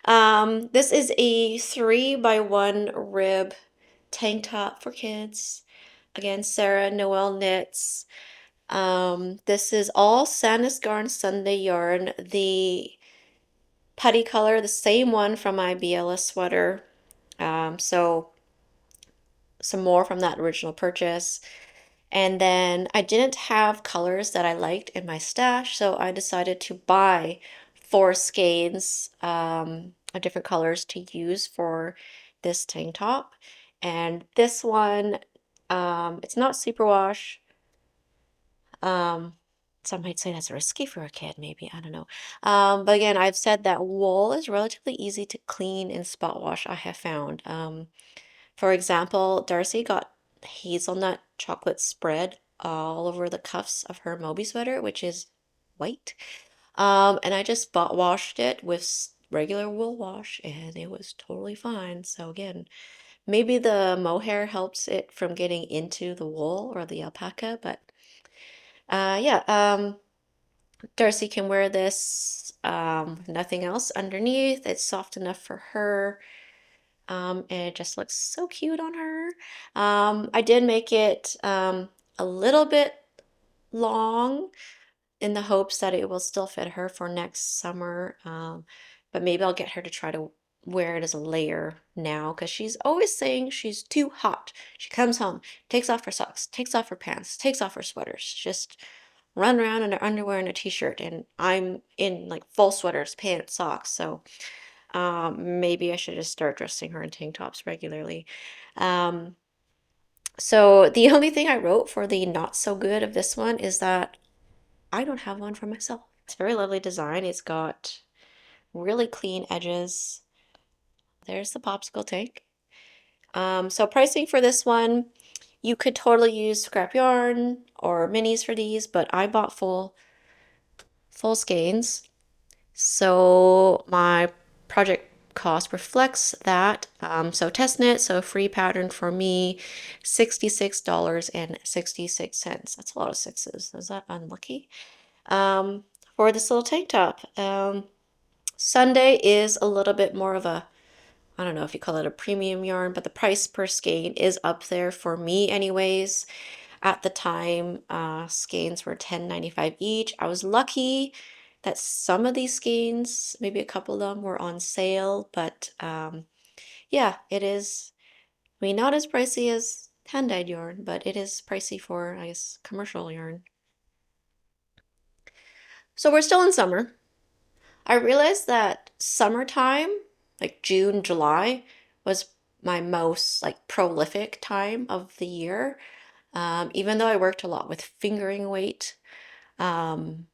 This is a 3x1 rib tank top for kids. Again, Sarah Noel knits. This is all Sandnes Garn Sunday yarn. The putty color, the same one from my Biella sweater. So some more from that original purchase. And then I didn't have colors that I liked in my stash, so I decided to buy four skeins of different colors to use for this tank top. And this one, it's not superwash. Um, some might say that's risky for a kid, maybe. I don't know. But again, I've said that wool is relatively easy to clean and spot wash, I have found. For example, Darcie got hazelnut chocolate spread all over the cuffs of her Moby sweater, which is white. And I just spot washed it with regular wool wash, and it was totally fine. So again, maybe the mohair helps it from getting into the wool or the alpaca, but yeah, Darcie can wear this nothing else underneath. It's soft enough for her. And it just looks so cute on her. I did make it a little bit long in the hopes that it will still fit her for next summer. But maybe I'll get her to try to wear it as a layer now because she's always saying she's too hot. She comes home, takes off her socks, takes off her pants, takes off her sweaters, just run around in her underwear and a t-shirt. And I'm in like full sweaters, pants, socks. So maybe I should just start dressing her in tank tops regularly. Um, so the only thing I wrote for the not so good of this one is that I don't have one for myself. It's a very lovely design. It's got really clean edges. There's the Popsicle Tank. So pricing for this one, you could totally use scrap yarn or minis for these, but I bought full skeins. So my project cost reflects that. So test knit, so free pattern for me, $66.66. That's a lot of sixes. Is that unlucky? For this little tank top. Sunday is a little bit more of a, I don't know if you call it a premium yarn, but the price per skein is up there for me anyways. At the time, skeins were $10.95 each. I was lucky that some of these skeins, maybe a couple of them, were on sale, but yeah, it is, I mean, not as pricey as hand-dyed yarn, but it is pricey for, I guess, commercial yarn. So we're still in summer. I realized that summertime, like June, July, was my most like prolific time of the year. Even though I worked a lot with fingering weight. And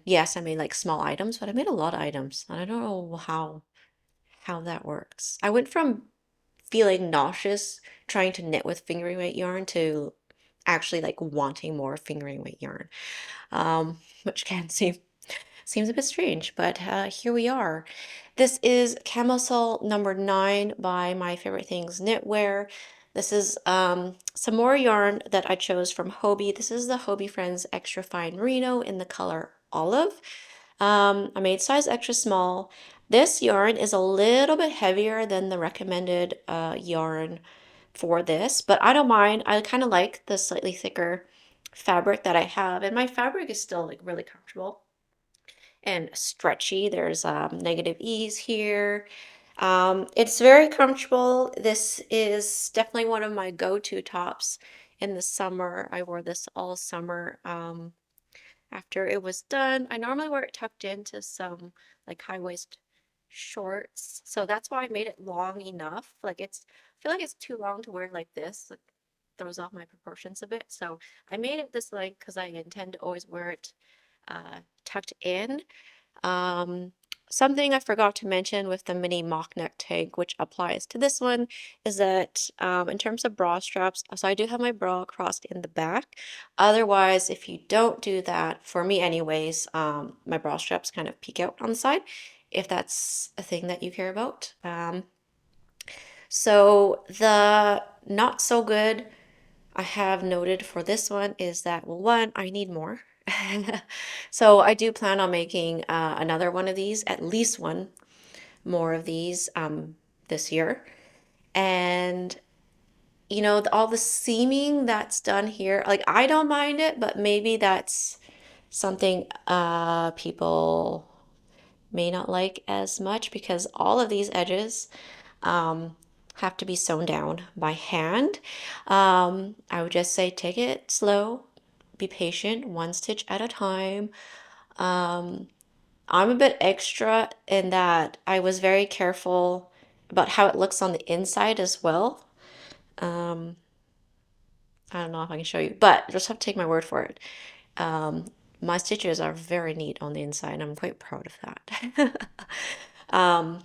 yes, I made like small items, but I made a lot of items. And I don't know how that works. I went from feeling nauseous trying to knit with fingering weight yarn to actually like wanting more fingering weight yarn. Which can seems a bit strange, but here we are. This is Camisole number 9 by My Favorite Things Knitwear. This is some more yarn that I chose from Hobie. This is the Hobie Friends Extra Fine Merino in the color Olive. I made size extra small. This yarn is a little bit heavier than the recommended yarn for this, but I don't mind. I kind of like the slightly thicker fabric that I have, and my fabric is still like really comfortable and stretchy. There's negative ease here. It's very comfortable. This is definitely one of my go-to tops in the summer. I wore this all summer. After it was done, I normally wear it tucked into some like high waist shorts. So that's why I made it long enough. Like I feel like it's too long to wear like this. Like throws off my proportions a bit. So I made it this length because I intend to always wear it tucked in. Um, Something I forgot to mention with the mini mock neck tank, which applies to this one, is that in terms of bra straps, so I do have my bra crossed in the back. Otherwise, if you don't do that, for me anyways, my bra straps kind of peek out on the side, if that's a thing that you care about. So the not so good I have noted for this one is that, well, one, I need more. So I do plan on making another one of these, at least one more of these this year. And you know, all the seaming that's done here, like I don't mind it, but maybe that's something people may not like as much because all of these edges um, have to be sewn down by hand. I would just say take it slow, be patient, one stitch at a time. Um, I'm a bit extra in that I was very careful about how it looks on the inside as well. Um, I don't know if I can show you, but just have to take my word for it. Um, my stitches are very neat on the inside, and I'm quite proud of that. um,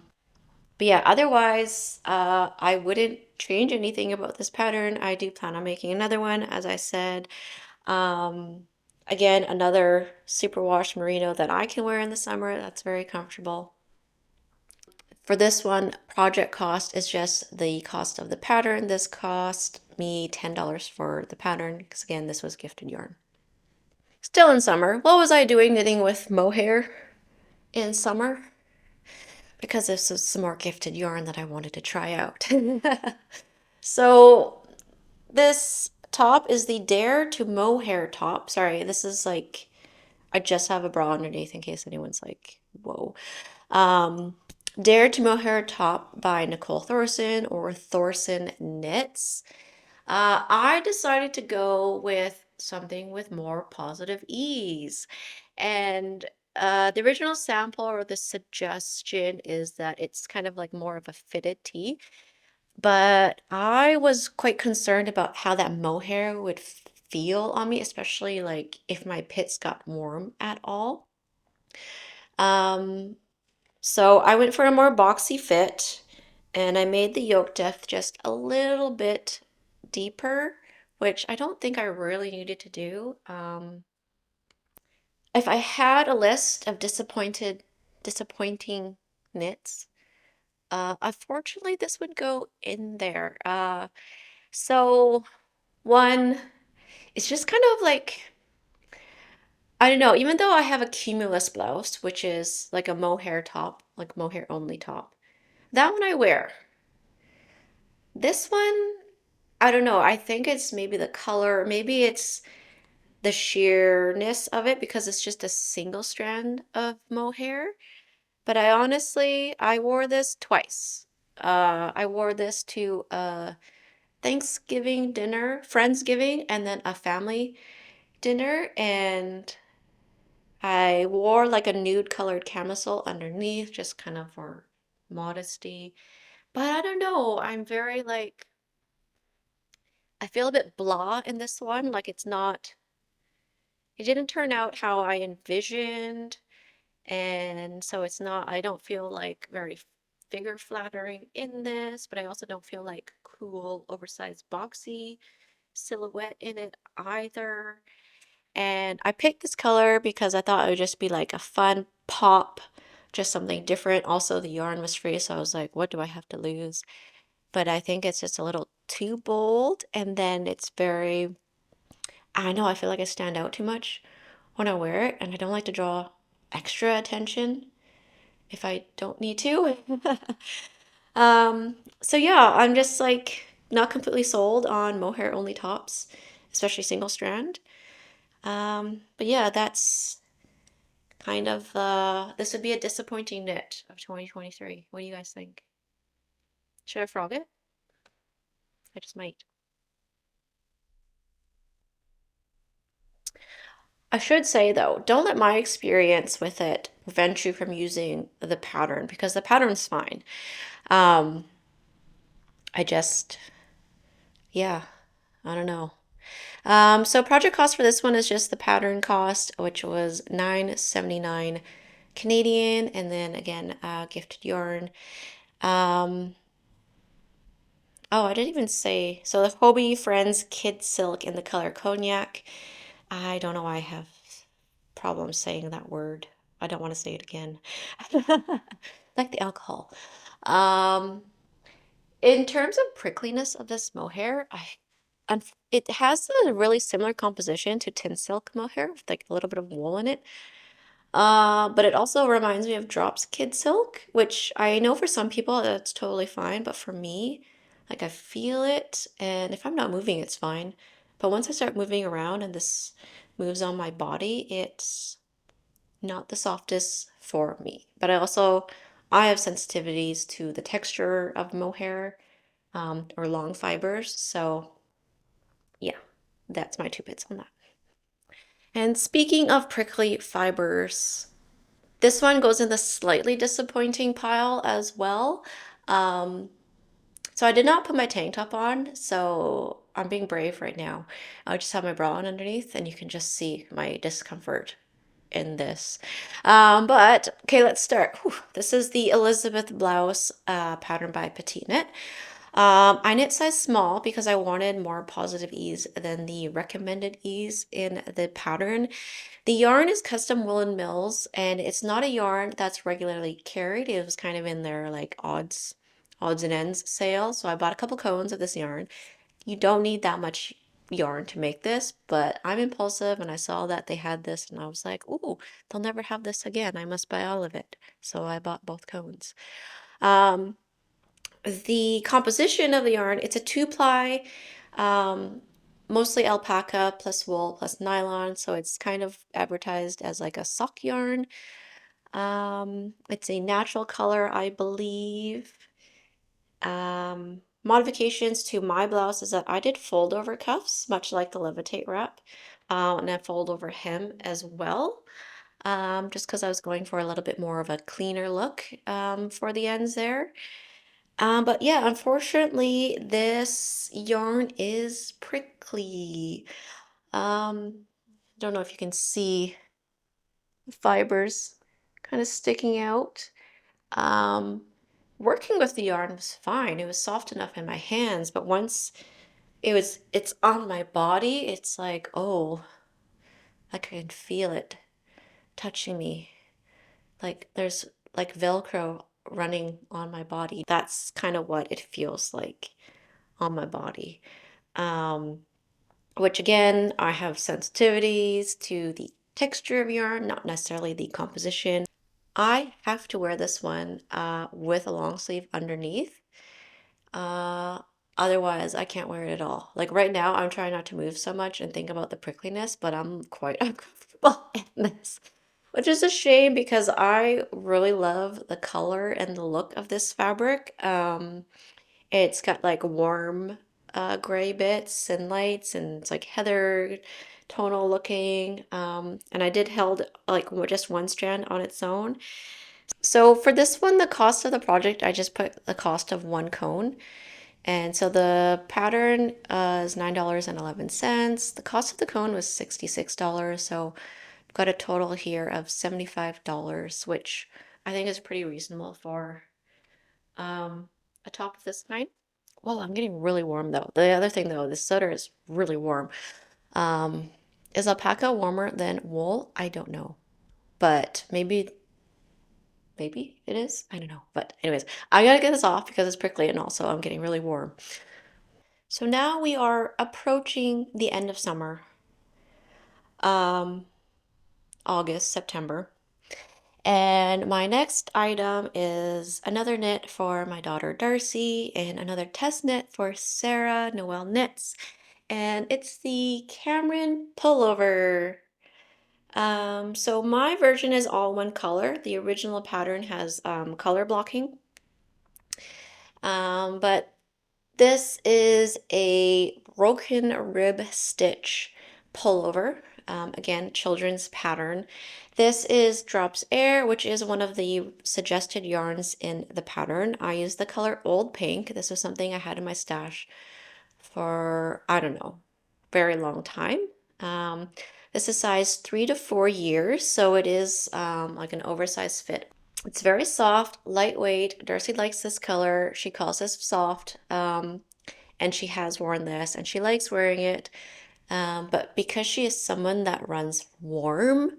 But yeah, otherwise, I wouldn't change anything about this pattern. I do plan on making another one, as I said. Um, Again, another superwash merino that I can wear in the summer. That's very comfortable. For this one, project cost is just the cost of the pattern. This cost me $10 for the pattern, because again, this was gifted yarn. Still in summer. What was I doing knitting with mohair? in summer because this is some more gifted yarn that I wanted to try out. So this top is the Dare to Mohair top. Sorry, this is like I just have a bra underneath in case anyone's like, whoa. Um, Dare to Mohair top by Nicole Thorson or Thorson Knits. I decided to go with something with more positive ease. And the original sample or the suggestion is that it's kind of like more of a fitted tee. But I was quite concerned about how that mohair would feel on me, especially like if my pits got warm at all. Um, so I went for a more boxy fit and I made the yoke depth just a little bit deeper, which I don't think I really needed to do. If I had a list of disappointing knits, unfortunately this would go in there. So one, it's just kind of like, I don't know, even though I have a cumulus blouse, which is like a mohair top, like mohair only top, that one I wear. This one, I don't know. I think it's maybe the color, maybe it's the sheerness of it because it's just a single strand of mohair. But I wore this twice. I wore this to a Thanksgiving dinner, Friendsgiving, and then a family dinner. And I wore like a nude colored camisole underneath, just kind of for modesty. But I don't know. I'm very like, I feel a bit blah in this one. Like it's not, it didn't turn out how I envisioned. And so it's not, I don't feel like very figure flattering in this, but I also don't feel like cool, oversized, boxy silhouette in it either. And I picked this color because I thought it would just be like a fun pop, just something different. Also, the yarn was free, so I was like, what do I have to lose? But I think it's just a little too bold, and then it's very, I don't know, I feel like I stand out too much when I wear it, and I don't like to draw extra attention if I don't need to. So yeah, I'm just like not completely sold on mohair only tops, especially single strand. But yeah, that's kind of this would be a disappointing knit of 2023. What do you guys think? Should I frog it? I just might. I should say though, don't let my experience with it prevent you from using the pattern because the pattern's fine. Um, I just, yeah, I don't know. So project cost for this one is just the pattern cost, which was 9.79 Canadian, and then again, gifted yarn. Um, oh, I didn't even say. So the Hobie Friends Kid Silk in the color Cognac. I don't know why I have problems saying that word. I don't want to say it again. Like the alcohol. Um, in terms of prickliness of this mohair, and it has a really similar composition to tin silk mohair, with like a little bit of wool in it. But it also reminds me of Drops Kid Silk, which I know for some people that's totally fine, but for me, like I feel it, and if I'm not moving, it's fine. But once I start moving around and this moves on my body, it's not the softest for me. But I have sensitivities to the texture of mohair, or long fibers, so yeah, that's my two bits on that. And speaking of prickly fibers, this one goes in the slightly disappointing pile as well. Um, so I did not put my tank top on, so I'm being brave right now. I just have my bra on underneath, and you can just see my discomfort in this. But okay, let's start. Whew. This is the Elisabeth Blouse pattern by Petite Knit. I knit size small because I wanted more positive ease than the recommended ease in the pattern. The yarn is custom woolen mills, and it's not a yarn that's regularly carried. It was kind of in their like odds and ends sale. So I bought a couple cones of this yarn. You don't need that much. yarn to make this, but I'm impulsive and I saw that they had this and I was like, ooh, they'll never have this again. I must buy all of it. So I bought both cones. Um, the composition of the yarn, it's a two-ply, um, mostly alpaca plus wool plus nylon. So it's kind of advertised as like a sock yarn. It's a natural color, I believe. Modifications to my blouse is that I did fold over cuffs, much like the Levitate Wrap, and I fold over hem as well, just because I was going for a little bit more of a cleaner look for the ends there. But yeah, unfortunately, this yarn is prickly. Don't know if you can see the fibers kind of sticking out. Um, Working with the yarn was fine. It was soft enough in my hands, but once it's on my body, it's like, oh, I can feel it touching me. Like there's like Velcro running on my body. That's kind of what it feels like on my body. Um, which again, I have sensitivities to the texture of yarn, not necessarily the composition. I have to wear this one with a long sleeve underneath. Uh, Otherwise, I can't wear it at all. Like right now, I'm trying not to move so much and think about the prickliness, but I'm quite uncomfortable in this, which is a shame because I really love the color and the look of this fabric. It's got like warm gray bits and lights, and it's like heather tonal looking. And I did held like just one strand on its own. So for this one, the cost of the project, I just put the cost of one cone. And so the pattern is $9.11. The cost of the cone was $66. So I've got a total here of $75, which I think is pretty reasonable for a top of this kind. Well, I'm getting really warm though. The other thing though, this sweater is really warm. Um, is alpaca warmer than wool? I don't know. But maybe it is. I don't know. But anyways, I gotta get this off because it's prickly and also I'm getting really warm. So now we are approaching the end of summer, um, August, September. And my next item is another knit for my daughter Darcie and another test knit for Sarah Noel Knits. And it's the Cameron Pullover. So my version is all one color. The original pattern has color blocking. But this is a broken rib stitch pullover. Again, children's pattern. This is Drops Air, which is one of the suggested yarns in the pattern. I use the color Old Pink. This was something I had in my stash for, I don't know, very long time. Um, this is size 3 to 4 years, so it is like an oversized fit. It's very soft, lightweight. Darcie likes this color. She calls this soft, and she has worn this, and she likes wearing it. But because she is someone that runs warm,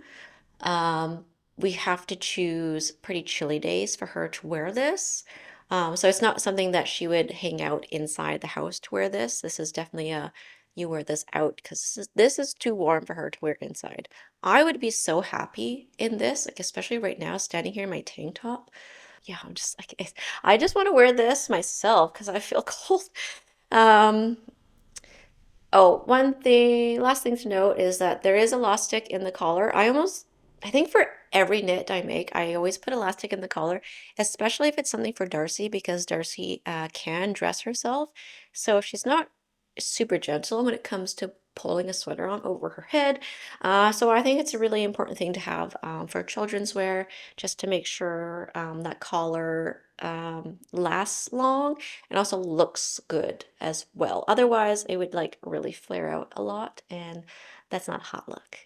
um, we have to choose pretty chilly days for her to wear this. So it's not something that she would hang out inside the house to wear this. This is definitely a you wear this out because this is too warm for her to wear inside. I would be so happy in this, like especially right now, standing here in my tank top. Yeah, I'm just like I just want to wear this myself because I feel cold. Um, Oh, last thing to note is that there is elastic in the collar. I think for every knit I make, I always put elastic in the collar, especially if it's something for Darcie, because Darcie can dress herself. So she's not super gentle when it comes to pulling a sweater on over her head. So I think it's a really important thing to have for children's wear, just to make sure that collar lasts long and also looks good as well. Otherwise, it would like really flare out a lot, and that's not a hot look.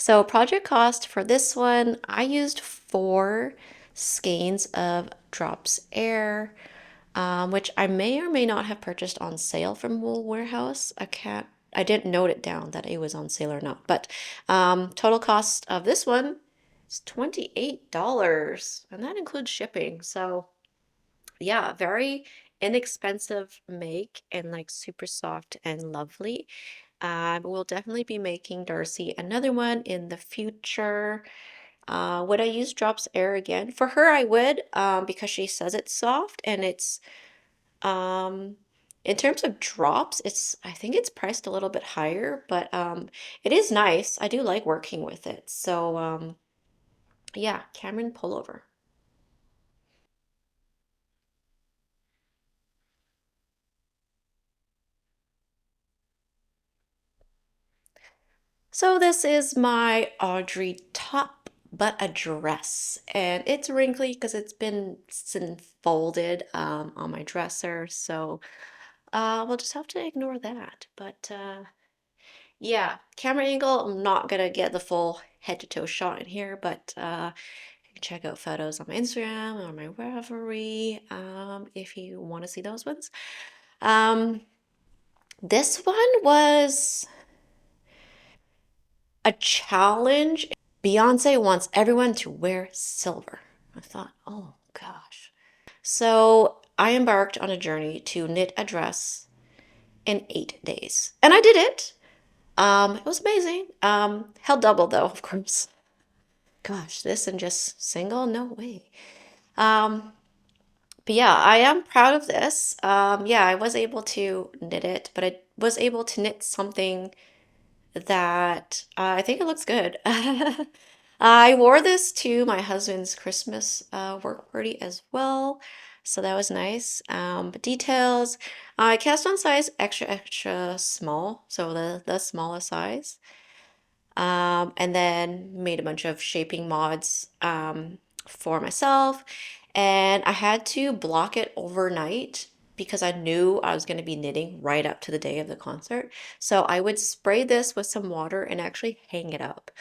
So project cost for this one, I used 4 skeins of Drops Air, which I may or may not have purchased on sale from Wool Warehouse. I didn't note it down that it was on sale or not, but total cost of this one is $28, and that includes shipping. So yeah, very inexpensive make and like super soft and lovely. We'll definitely be making Darcie another one in the future. Would I use Drops Air again? For her, I would, because she says it's soft and it's, um, in terms of drops, I think it's priced a little bit higher, but it is nice. I do like working with it. So, yeah, Cameron Pullover. So this is my Audrey top, but a dress, and it's wrinkly because it's been folded on my dresser. So we'll just have to ignore that. But yeah, camera angle, I'm not gonna get the full head to toe shot in here, but you can check out photos on my Instagram or my Ravelry if you want to see those ones. Um, this one was a challenge. Beyonce wants everyone to wear silver. I thought, oh gosh. So I embarked on a journey to knit a dress in 8 days. And I did it. It was amazing. Held double though, of course. Gosh, this and just single? No way. Um, but yeah, I am proud of this. Yeah, I was able to knit it, but I was able to knit something that I think it looks good. I wore this to my husband's Christmas work party as well, so that was nice. But details, I cast on size extra extra small, so the smallest size. And then made a bunch of shaping mods for myself. And I had to block it overnight because I knew I was going to be knitting right up to the day of the concert. So I would spray this with some water and actually hang it up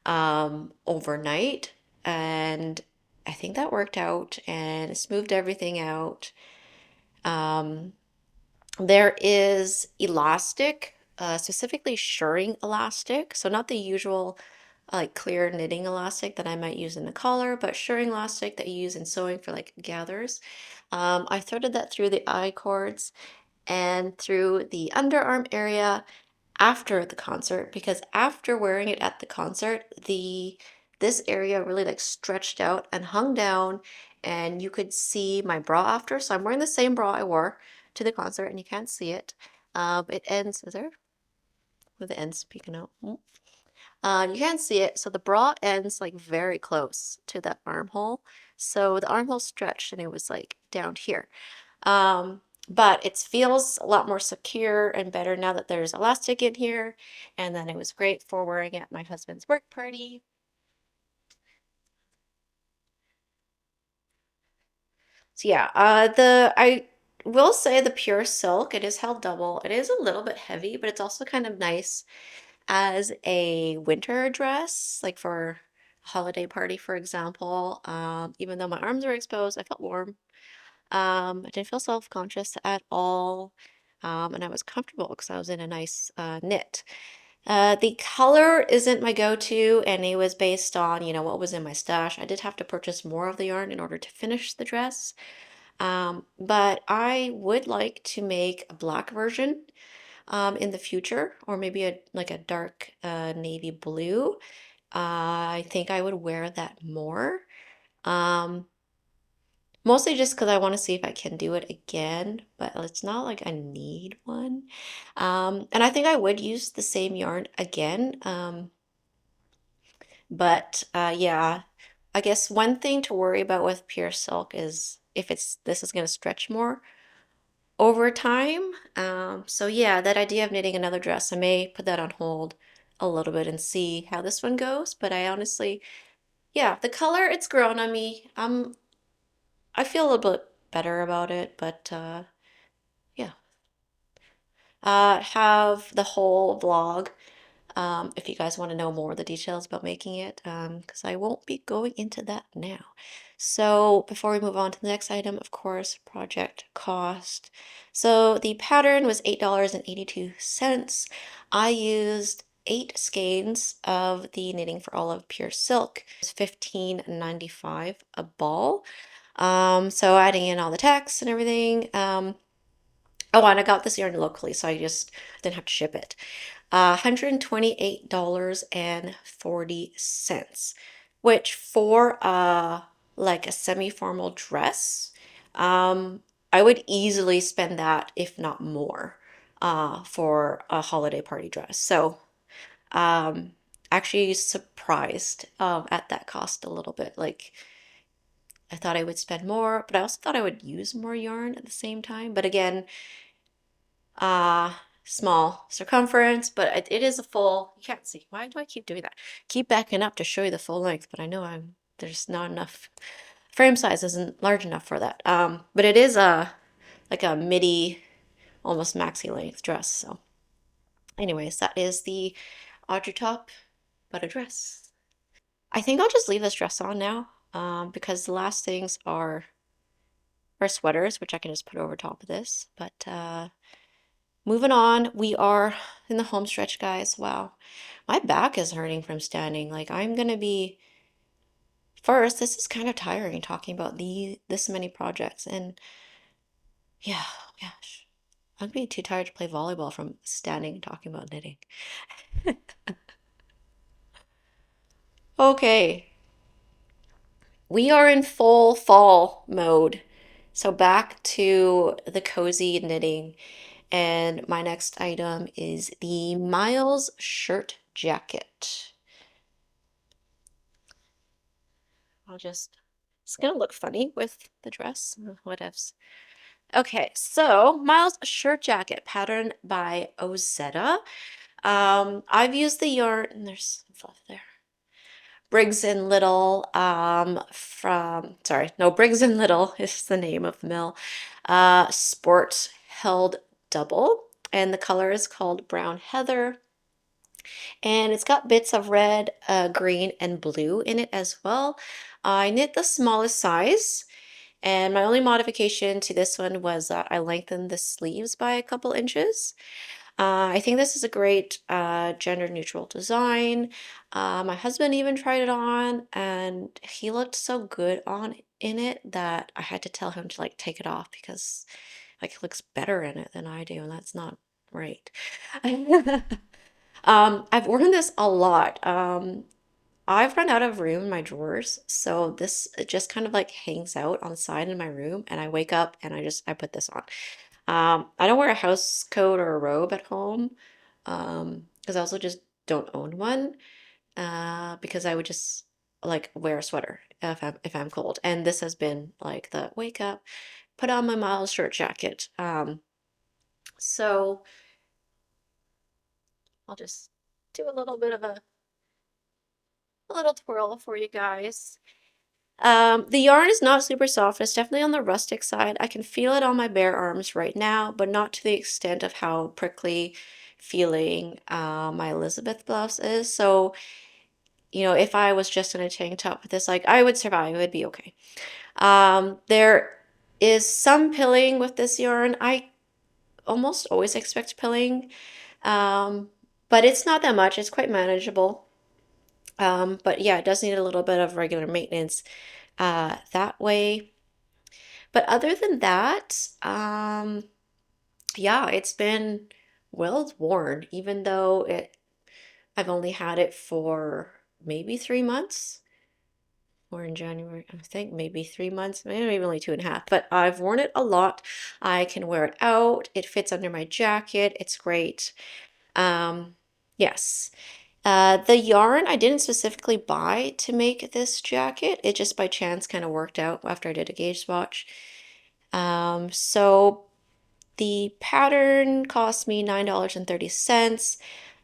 overnight. And I think that worked out and smoothed everything out. Um, there is elastic, specifically shirring elastic. So not the usual like clear knitting elastic that I might use in the collar, but shirring elastic that you use in sewing for like gathers. I threaded that through the I cords and through the underarm area after the concert because after wearing it at the concert, this area really like stretched out and hung down and you could see my bra after. So I'm wearing the same bra I wore to the concert and you can't see it. It ends, is there? With the ends peeking out. You can't see it, so the bra ends like very close to that armhole. So the armhole stretched and it was like down here. But it feels a lot more secure and better now that there's elastic in here. And then it was great for wearing at my husband's work party. So yeah, I will say the pure silk, it is held double. It is a little bit heavy, but it's also kind of nice as a winter dress, like for a holiday party, for example. Even though my arms were exposed, I felt warm. I didn't feel self-conscious at all. And I was comfortable because I was in a nice knit. The color isn't my go-to, and it was based on, what was in my stash. I did have to purchase more of the yarn in order to finish the dress. But I would like to make a black version in the future, or maybe like a dark navy blue. I think I would wear that more. Um, Mostly just because I want to see if I can do it again, but it's not like I need one. And I think I would use the same yarn again. But yeah, I guess one thing to worry about with pure silk is if this is going to stretch more over time. So yeah, that idea of knitting another dress, I may put that on hold a little bit and see how this one goes. But I honestly, yeah, the color, it's grown on me. I feel a little bit better about it, but yeah. Have the whole vlog if you guys want to know more of the details about making it, because I won't be going into that now. So before we move on to the next item, of course, project cost. So the pattern was $8.82. I used 8 skeins of the Knitting for Olive Pure Silk. It was $15.95 a ball. So adding in all the text and everything. Oh, and I got this yarn locally, so I just didn't have to ship it. $128.40, which for like a semi-formal dress, um, I would easily spend that, if not more, for a holiday party dress. So, um, actually surprised at that cost a little bit. Like I thought I would spend more, but I also thought I would use more yarn at the same time. But again, uh, small circumference, but it is a full, you can't see. Why do I keep doing that? Keep backing up to show you the full length, but I know there's not enough, frame size isn't large enough for that. But it is like a midi, almost maxi length dress. So anyways, that is the Audrey top, but a dress. I think I'll just leave this dress on now, because the last things are sweaters, which I can just put over top of this. But moving on, we are in the home stretch, guys. Wow, my back is hurting from standing. Like I'm gonna be first. This is kind of tiring talking about this many projects, and yeah, gosh, I'm gonna be too tired to play volleyball from standing and talking about knitting. Okay, we are in full fall mode. So back to the cozy knitting. And my next item is the Miles shirt jacket. It's gonna look funny with the dress. Whatevs. Okay, so Miles shirt jacket pattern by Ozetta. I've used the yarn, and there's some fluff there. Briggs and Little, sorry, no, Briggs and Little is the name of the mill. Sport held double, and the color is called Brown Heather. And it's got bits of red, green, and blue in it as well. I knit the smallest size, and my only modification to this one was that I lengthened the sleeves by a couple inches. I think this is a great gender neutral design. My husband even tried it on, and he looked so good on in it that I had to tell him to like take it off because like he looks better in it than I do, and that's not right. I've worn this a lot. I've run out of room in my drawers, so this it just kind of like hangs out on the side in my room, and I wake up and I put this on. I don't wear a house coat or a robe at home, because I also just don't own one, because I would just like wear a sweater if I'm cold. And this has been like the wake up, put on my Miles shirt jacket. So I'll just do a little bit of a little twirl for you guys. The yarn is not super soft. It's definitely on the rustic side. I can feel it on my bare arms right now, but not to the extent of how prickly feeling my Elisabeth blouse is. So, if I was just in a tank top with this, like I would survive. It would be okay. There is some pilling with this yarn. I almost always expect pilling, um, but it's not that much. It's quite manageable. But yeah, it does need a little bit of regular maintenance that way. But other than that, yeah, it's been well worn, even though I've only had it for maybe 3 months. Or in January, I think maybe 3 months, maybe only 2.5, but I've worn it a lot. I can wear it out. It fits under my jacket. It's great. Um, yes. The yarn I didn't specifically buy to make this jacket. It just by chance kind of worked out after I did a gauge swatch. So the pattern cost me $9.30.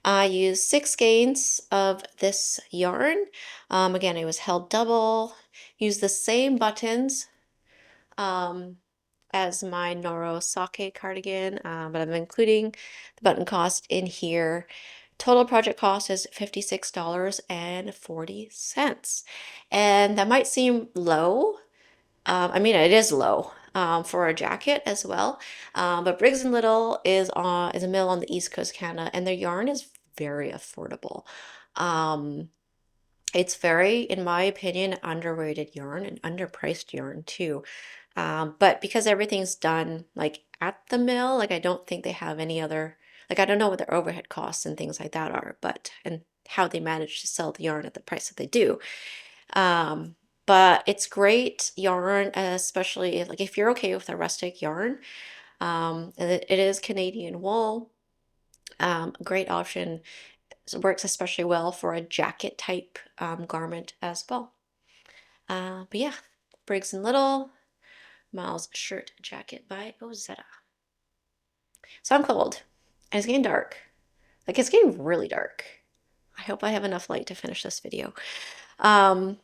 I used 6 skeins of this yarn. Again, it was held double. Used the same buttons um, as my Noro Sake cardigan, but I'm including the button cost in here. Total project cost is $56.40. And that might seem low. I mean, it is low for a jacket as well. But Briggs and Little is a mill on the East Coast, Canada, and their yarn is very affordable. Um, It's very, in my opinion, underrated yarn and underpriced yarn too. But because everything's done like at the mill, like I don't think they have any other, like I don't know what their overhead costs and things like that are, but and how they manage to sell the yarn at the price that they do. Um, but it's great yarn, especially like if you're okay with a rustic yarn. And it is Canadian wool. Great option. It works especially well for a jacket type garment as well. But yeah, Briggs and Little, Miles shirt jacket by Ozetta. So I'm cold and it's getting dark. Like it's getting really dark. I hope I have enough light to finish this video. Um,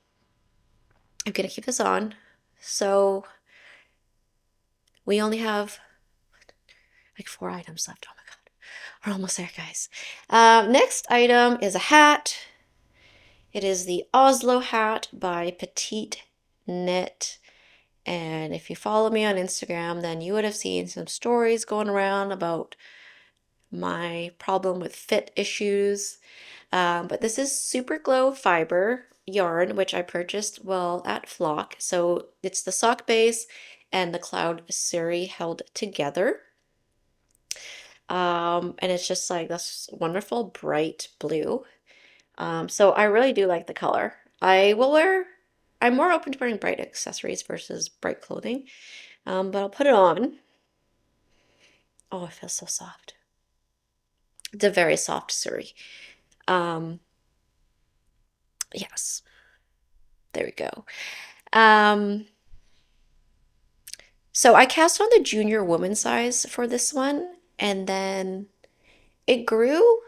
I'm gonna keep this on. So we only have like 4 items left. Oh my God. We're almost there, guys. Next item is a hat. It is the Oslo Hat by Petite Knit. And if you follow me on Instagram, then you would have seen some stories going around about my problem with fit issues. But this is super glow fiber yarn, which I purchased well at Flock. So it's the sock base and the cloud suri held together. And it's just like this wonderful bright blue. So I really do like the color. I'm more open to wearing bright accessories versus bright clothing. But I'll put it on. Oh, it feels so soft. It's a very soft suri. Um, yes, there we go. Um, so I cast on the junior woman size for this one, and then it grew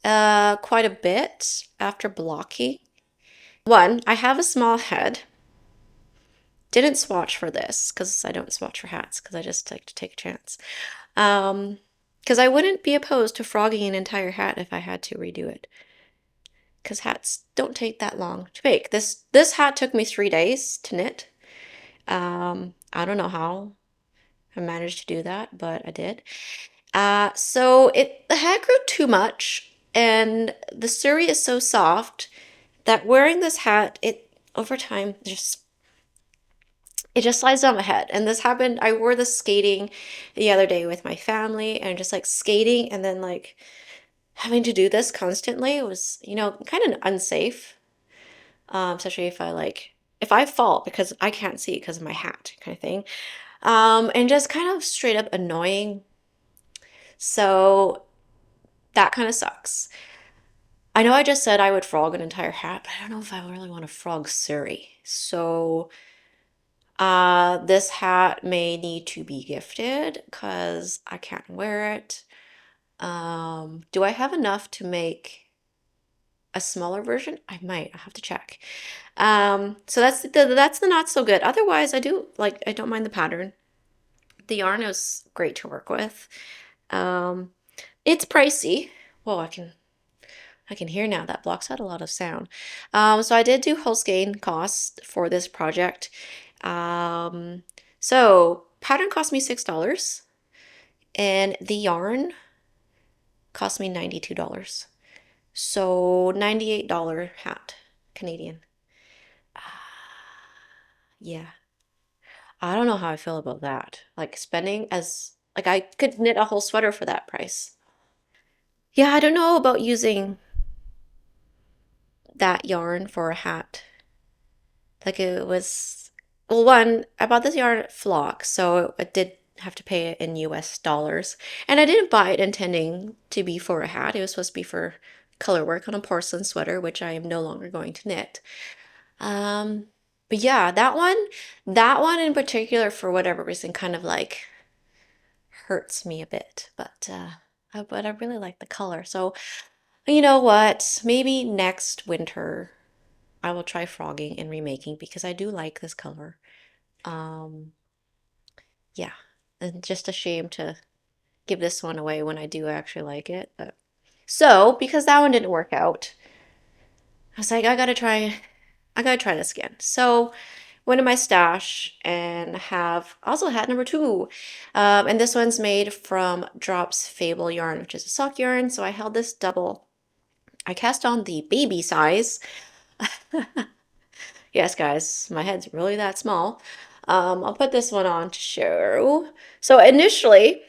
quite a bit after blocking. One, I have a small head. Didn't swatch for this because I don't swatch for hats because I just like to take a chance. Because I wouldn't be opposed to frogging an entire hat if I had to redo it. Because hats don't take that long to make. This hat took me 3 days to knit. I don't know how I managed to do that, but I did. So the hat grew too much, and the suri is so soft that wearing this hat, it over time it just slides down my head. And this happened, I wore this skating the other day with my family and just like skating and then like having to do this constantly was, kind of unsafe. Especially if I fall because I can't see because of my hat kind of thing. And just kind of straight up annoying. So that kind of sucks. I know I just said I would frog an entire hat, but I don't know if I really want to frog suri. So this hat may need to be gifted because I can't wear it. Do I have enough to make a smaller version? I might. I'll have to check. So that's the not so good. Otherwise, I don't mind the pattern. The yarn is great to work with. Um, it's pricey. Whoa, I can hear now. That blocks out a lot of sound. So I did do Holsgain costs for this project. So pattern cost me $6 and the yarn cost me $92. So $98 hat, Canadian. Yeah. I don't know how I feel about that. Like spending like I could knit a whole sweater for that price. Yeah, I don't know about using that yarn for a hat. Like it was, well, one, I bought this yarn at Flock, so I did have to pay it in US dollars. And I didn't buy it intending to be for a hat. It was supposed to be for color work on a porcelain sweater, which I am no longer going to knit. Um, but yeah, that one in particular, for whatever reason, kind of like hurts me a bit. But I really like the color. So you know what? Maybe next winter I will try frogging and remaking because I do like this color. Um, yeah, and just a shame to give this one away when I do actually like it. But so because that one didn't work out, I was like, I gotta try this again. So went in my stash and have also hat number two. And this one's made from Drops Fable yarn, which is a sock yarn. So I held this double I cast on the baby size. Yes, guys, my head's really that small. I'll put this one on to show. So initially,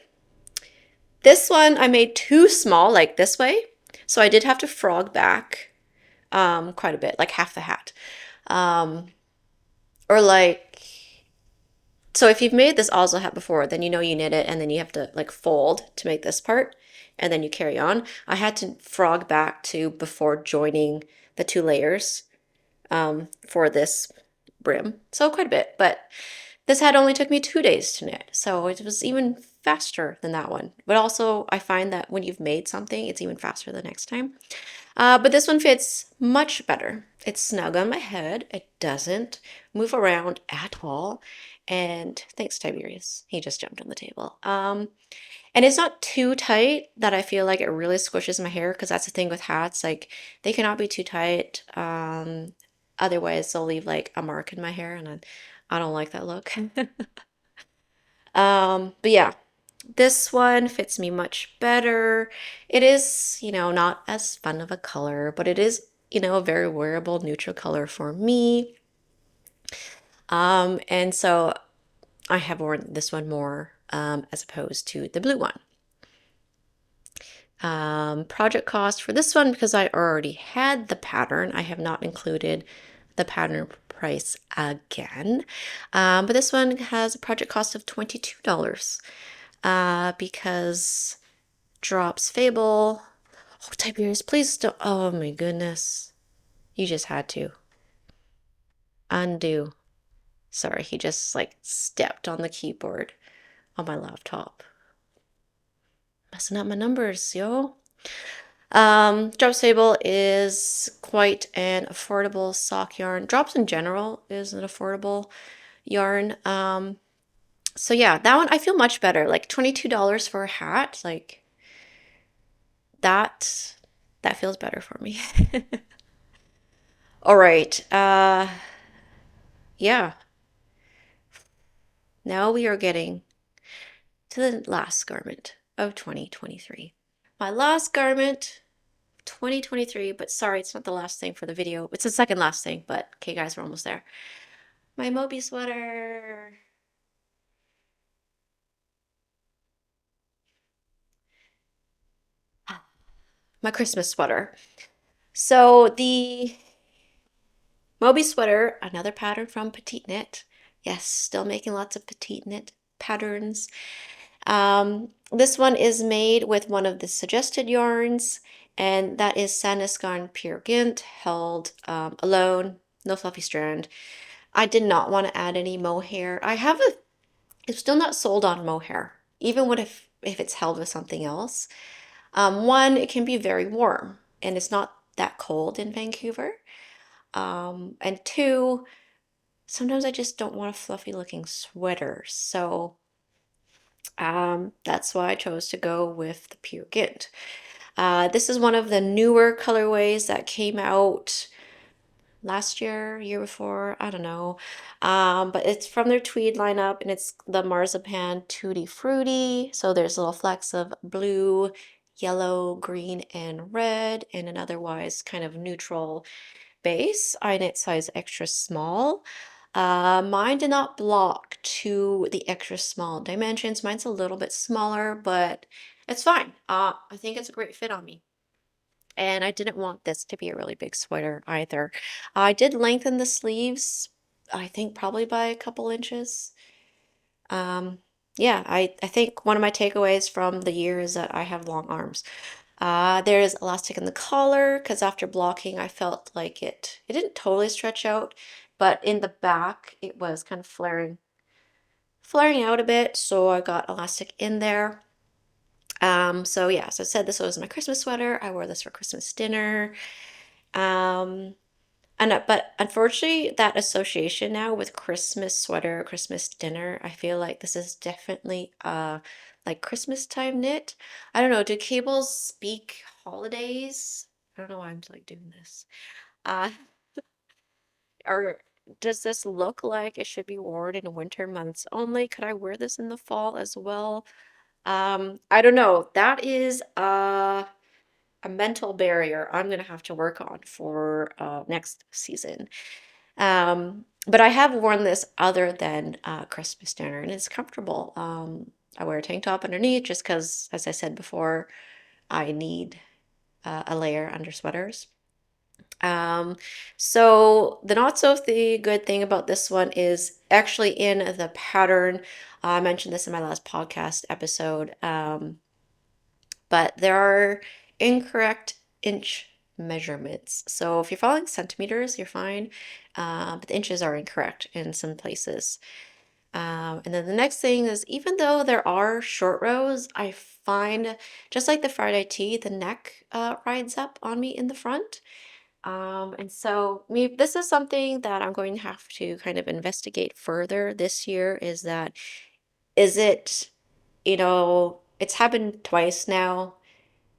this one I made too small, like this way. So I did have to frog back quite a bit, like half the hat. Um, or like, so if you've made this Oslo hat before, then you know you knit it and then you have to like fold to make this part and then you carry on. I had to frog back to before joining the two layers for this brim. So quite a bit, but this hat only took me 2 days to knit. So it was even faster than that one. But also I find that when you've made something, it's even faster the next time. But this one fits much better. It's snug on my head. It doesn't move around at all. And thanks, Tiberius. He just jumped on the table. And it's not too tight that I feel like it really squishes my hair because that's the thing with hats. Like they cannot be too tight. Otherwise they'll leave like a mark in my hair and I don't like that look. But yeah, this one fits me much better. It is, not as fun of a color, but it is, a very wearable neutral color for me. And so I have worn this one more as opposed to the blue one. Project cost for this one, because I already had the pattern, I have not included the pattern price again. But this one has a project cost of $22 because Drops Fable. Oh, Tiberius, please don't. Oh my goodness. You just had to. Undo. Sorry, he just like stepped on the keyboard on my laptop. Messing up my numbers, yo. Drops Fable is quite an affordable sock yarn. Drops in general is an affordable yarn. So yeah, that one I feel much better. Like $22 for a hat, like that feels better for me. All right. Yeah. Now we are getting to the last garment of 2023. My last garment, 2023, but sorry, it's not the last thing for the video. It's the second last thing, but okay, guys, we're almost there. My Moby sweater. My Christmas sweater. So the Moby sweater, another pattern from Petite Knit. Yes, still making lots of Petite Knit patterns. This one is made with one of the suggested yarns, and that is Sandnesgarn Pure Gint, held alone, no fluffy strand. I did not want to add any mohair. It's still not sold on mohair, even if it's held with something else. One, it can be very warm, and it's not that cold in Vancouver. And two, sometimes I just don't want a fluffy looking sweater, so that's why I chose to go with the Pure Gint. This is one of the newer colorways that came out last year, year before, I don't know. But it's from their tweed lineup and it's the Marzipan Tutti Frutti. So there's little flecks of blue, yellow, green, and red, and an otherwise kind of neutral base. I knit size extra small. Mine did not block to the extra small dimensions. Mine's a little bit smaller, but it's fine. I think it's a great fit on me. And I didn't want this to be a really big sweater either. I did lengthen the sleeves, I think probably by a couple inches. Yeah, I think one of my takeaways from the year is that I have long arms. There's elastic in the collar because after blocking, I felt like it didn't totally stretch out, but in the back, it was kind of flaring out a bit. So I got elastic in there. So yeah, so I said this was my Christmas sweater. I wore this for Christmas dinner. Um, but unfortunately, that association now with Christmas sweater, Christmas dinner, I feel like this is definitely like Christmas time knit. I don't know, do cables speak holidays? I don't know why I'm like doing this. Uh, or does this look like it should be worn in winter months only? Could I wear this in the fall as well? I don't know. That is a mental barrier I'm gonna have to work on for next season. But I have worn this other than Christmas dinner, and it's comfortable. I wear a tank top underneath just because, as I said before, I need a layer under sweaters. Um, so the not so good thing about this one is actually in the pattern. I mentioned this in my last podcast episode, but there are incorrect inch measurements. So if you're following centimeters, you're fine, but the inches are incorrect in some places. And then the next thing is, even though there are short rows, I find just like the Friday tee, the neck rides up on me in the front. And so this is something that I'm going to have to kind of investigate further this year is it, it's happened twice now.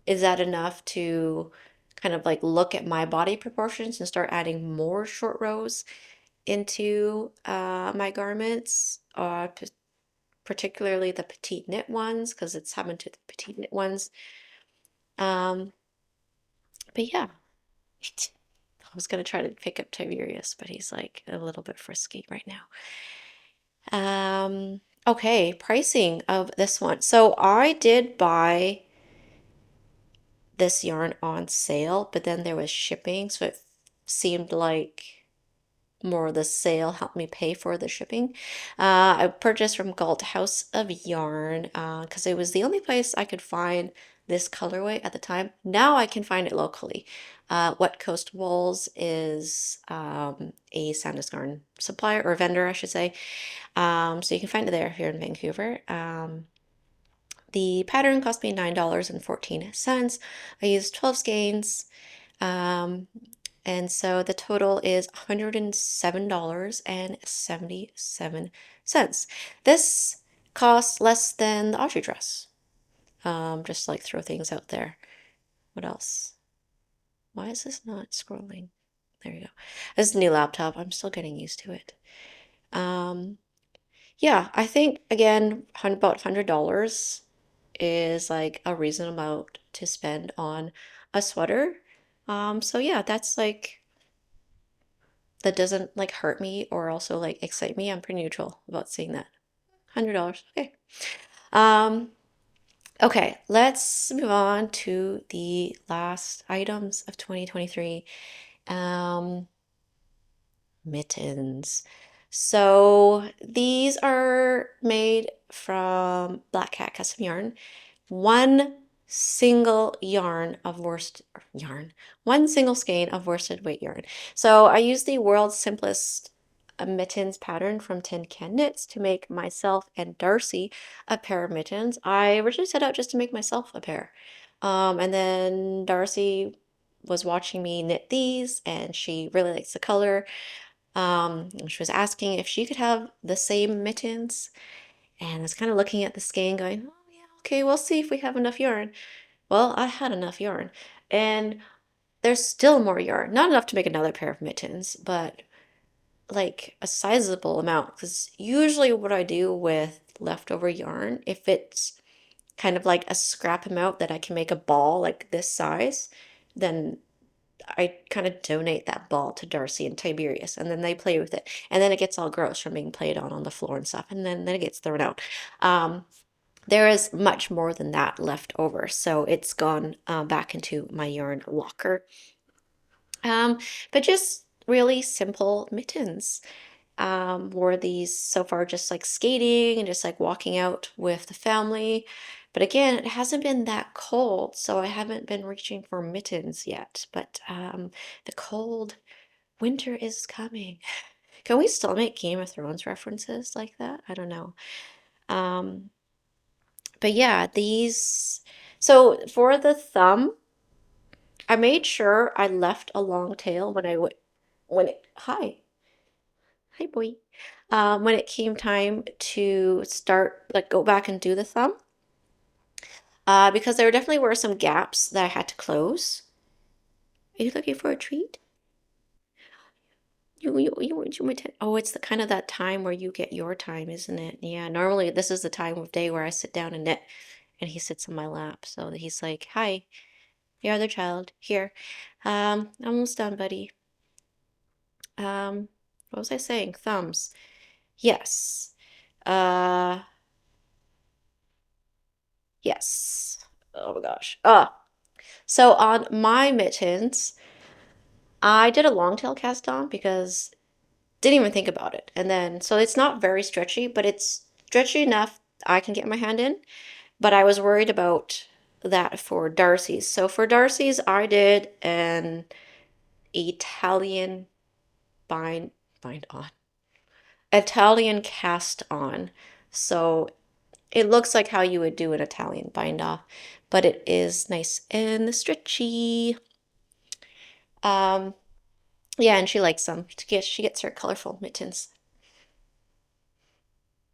Is that enough to kind of like look at my body proportions and start adding more short rows into my garments, particularly the petite knit ones, because it's happened to the petite knit ones. Um, but yeah. I was gonna try to pick up Tiberius, but he's like a little bit frisky right now. Okay, pricing of this one. So I did buy this yarn on sale, but then there was shipping, so it seemed like more of the sale helped me pay for the shipping. I purchased from Galt House of Yarn because it was the only place I could find this colorway at the time. Now I can find it locally. Wet Coast Wools is a Sanduskarn supplier or vendor, I should say. So you can find it there here in Vancouver. The pattern cost me $9.14. I used 12 skeins. Um, and so the total is $107.77. This costs less than the Audrey dress. Just like throw things out there. What else? Why is this not scrolling? There you go. This is a new laptop. I'm still getting used to it. Yeah, I think again, about $100 is like a reasonable amount to spend on a sweater. So yeah, that's like that doesn't like hurt me or also like excite me. I'm pretty neutral about seeing that. $100. Okay. Um, okay, let's move on to the last items of 2023. Um, Mittens. So these are made from Black Cat Custom Yarn. One single yarn of worsted yarn, one single skein of worsted weight yarn. So I use the world's simplest mittens pattern from Tin Can Knits to make myself and Darcie a pair of mittens. I originally set out just to make myself a pair. And then Darcie was watching me knit these and she really likes the color. And she was asking if she could have the same mittens, and I was kind of looking at the skein going, oh yeah, okay, we'll see if we have enough yarn. Well, I had enough yarn, and there's still more yarn. Not enough to make another pair of mittens, but like a sizable amount. Because usually what I do with leftover yarn, if it's kind of like a scrap amount that I can make a ball like this size, then I kind of donate that ball to Darcie and Tiberius, and then they play with it. And then it gets all gross from being played on the floor and stuff, and then it gets thrown out. There is much more than that left over, so it's gone back into my yarn locker. But just really simple mittens. Wore these so far just like skating and just like walking out with the family. But again, it hasn't been that cold, so I haven't been reaching for mittens yet. But the cold winter is coming. Can we still make Game of Thrones references like that? I don't know. Um, but yeah, these. So for the thumb, I made sure I left a long tail when I would when it. Hi boy. When it came time to start, like go back and do the thumb, because there definitely were some gaps that I had to close. Are you looking for a treat? Oh, it's the kind of that time where you get your time, isn't it? Yeah, normally this is the time of day where I sit down and knit, and he sits on my lap. So he's like, "Hi." the other child. Here. Almost done, buddy. What was I saying? Thumbs. Yes. Uh, yes. Oh my gosh. So on my mittens, I did a long tail cast on because didn't even think about it. And then, so it's not very stretchy, but it's stretchy enough I can get my hand in. But I was worried about that for Darcie's. So for Darcie's, I did an Italian bind bind on. Italian cast on. So it looks like how you would do an Italian bind off, but it is nice and stretchy. Um, yeah, and she likes them. She gets her colorful mittens.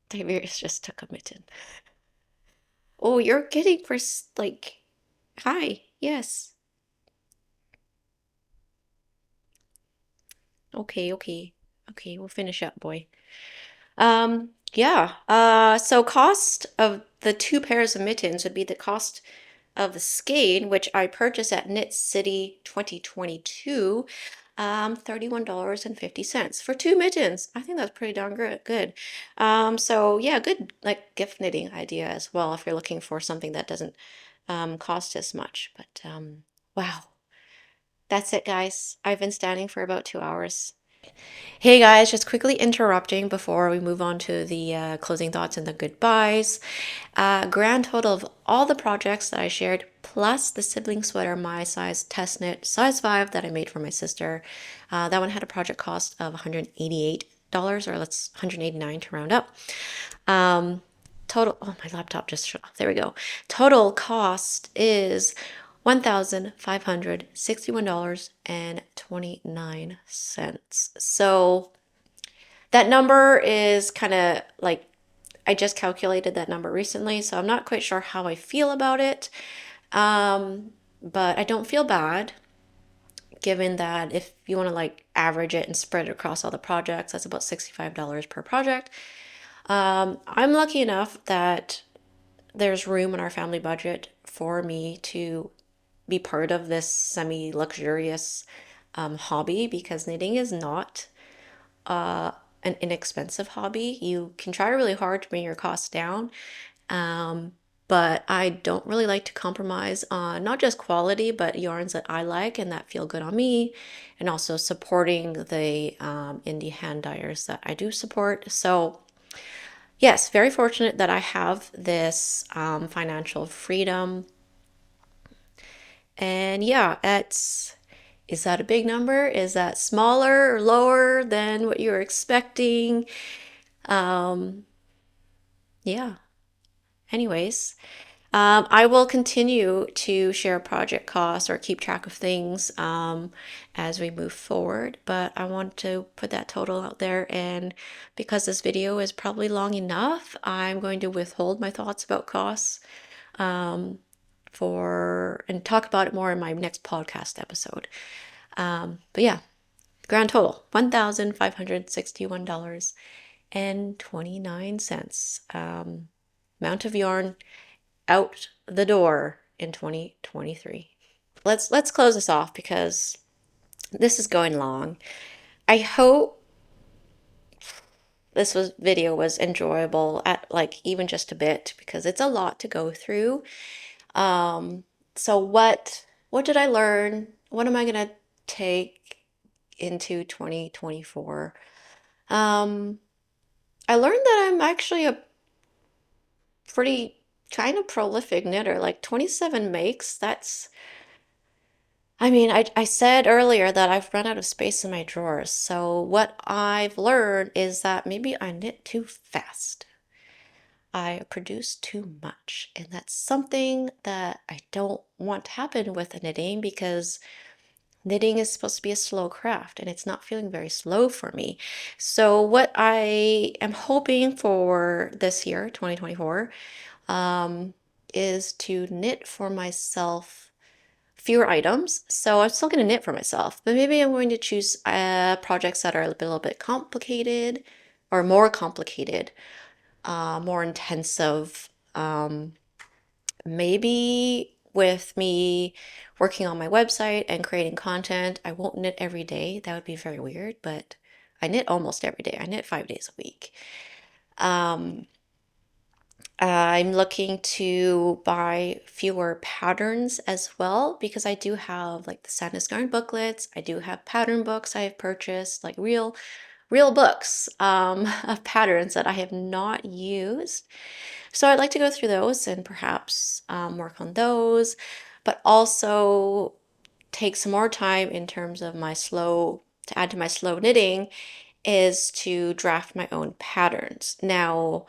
Tiberius just took a mitten. Oh, you're getting for like, hi, yes. Okay, okay. Okay, we'll finish up, boy. Yeah. So cost of the two pairs of mittens would be the cost of the skein, which I purchased at Knit City 2022, $31.50 for two mittens. I think that's pretty darn good. So yeah, good like gift knitting idea as well if you're looking for something that doesn't cost as much. But wow, that's it, guys. I've been standing for about 2 hours. Hey guys, just quickly interrupting before we move on to the closing thoughts and the goodbyes. Grand total of all the projects that I shared, plus the sibling sweater, my size test knit, size 5 that I made for my sister. That one had a project cost of $188, or let's 189 to round up. Total, oh, my laptop just shut off. There we go. Total cost is $1,561.29. So that number is kind of like, I just calculated that number recently, so I'm not quite sure how I feel about it. But I don't feel bad, given that if you want to like average it and spread it across all the projects, that's about $65 per project. I'm lucky enough that there's room in our family budget for me to be part of this semi-luxurious hobby, because knitting is not an inexpensive hobby. You can try really hard to bring your costs down, but I don't really like to compromise on not just quality, but yarns that I like and that feel good on me, and also supporting the indie hand dyers that I do support. So yes, very fortunate that I have this financial freedom. And yeah, is that a big number? Is that smaller or lower than what you were expecting? Um, yeah. Anyways, I will continue to share project costs or keep track of things as we move forward, but I want to put that total out there. And because this video is probably long enough, I'm going to withhold my thoughts about costs and talk about it more in my next podcast episode. But yeah, grand total $1,561.29. Amount of yarn out the door in 2023. Let's close this off because this is going long. I hope this video was enjoyable at like even just a bit, because it's a lot to go through. So what did I learn? What am I gonna take into 2024? I learned that I'm actually a pretty kind of prolific knitter. Like 27 makes, I mean, I said earlier that I've run out of space in my drawers. So what I've learned is that maybe I knit too fast. I produce too much, and that's something that I don't want to happen with knitting, because knitting is supposed to be a slow craft and it's not feeling very slow for me. So what I am hoping for this year, 2024, is to knit for myself fewer items. So I'm still going to knit for myself, but maybe I'm going to choose projects that are a little bit complicated, or more complicated, more intensive. Maybe with me working on my website and creating content, I won't knit every day. That would be very weird, but I knit almost every day. I knit 5 days a week. I'm looking to buy fewer patterns as well because I do have like the Sadness Yarn booklets. I do have pattern books I have purchased, like real books of patterns that I have not used. So I'd like to go through those and perhaps work on those, but also take some more time in terms of to add to my slow knitting is to draft my own patterns. Now,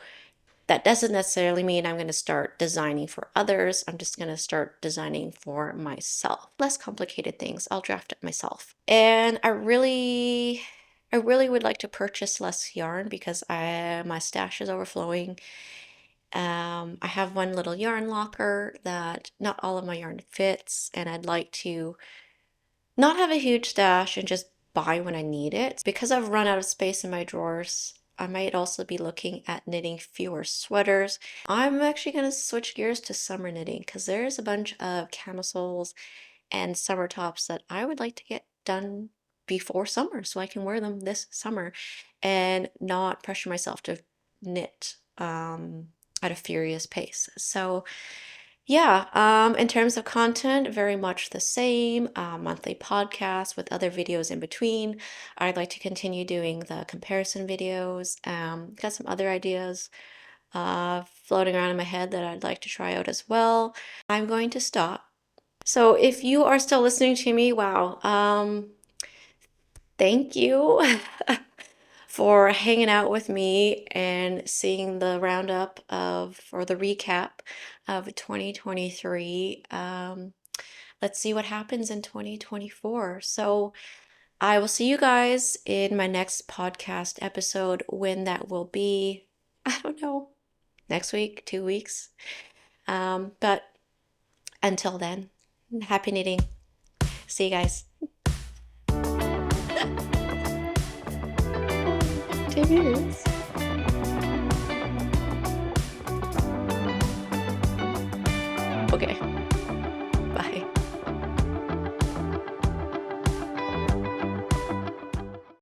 that doesn't necessarily mean I'm going to start designing for others. I'm just going to start designing for myself. Less complicated things. I'll draft it myself. And I really would like to purchase less yarn because my stash is overflowing. I have one little yarn locker that not all of my yarn fits, and I'd like to not have a huge stash and just buy when I need it. Because I've run out of space in my drawers, I might also be looking at knitting fewer sweaters. I'm actually going to switch gears to summer knitting because there's a bunch of camisoles and summer tops that I would like to get done before summer so I can wear them this summer and not pressure myself to knit at a furious pace. So yeah, in terms of content, very much the same. Monthly podcast with other videos in between. I'd like to continue doing the comparison videos. Got some other ideas floating around in my head that I'd like to try out as well. I'm going to stop. So if you are still listening to me, wow, thank you for hanging out with me and seeing the roundup or the recap of 2023. Let's see what happens in 2024. So I will see you guys in my next podcast episode when that will be. I don't know, next week, 2 weeks. But until then, happy knitting. See you guys. 10 minutes. Okay.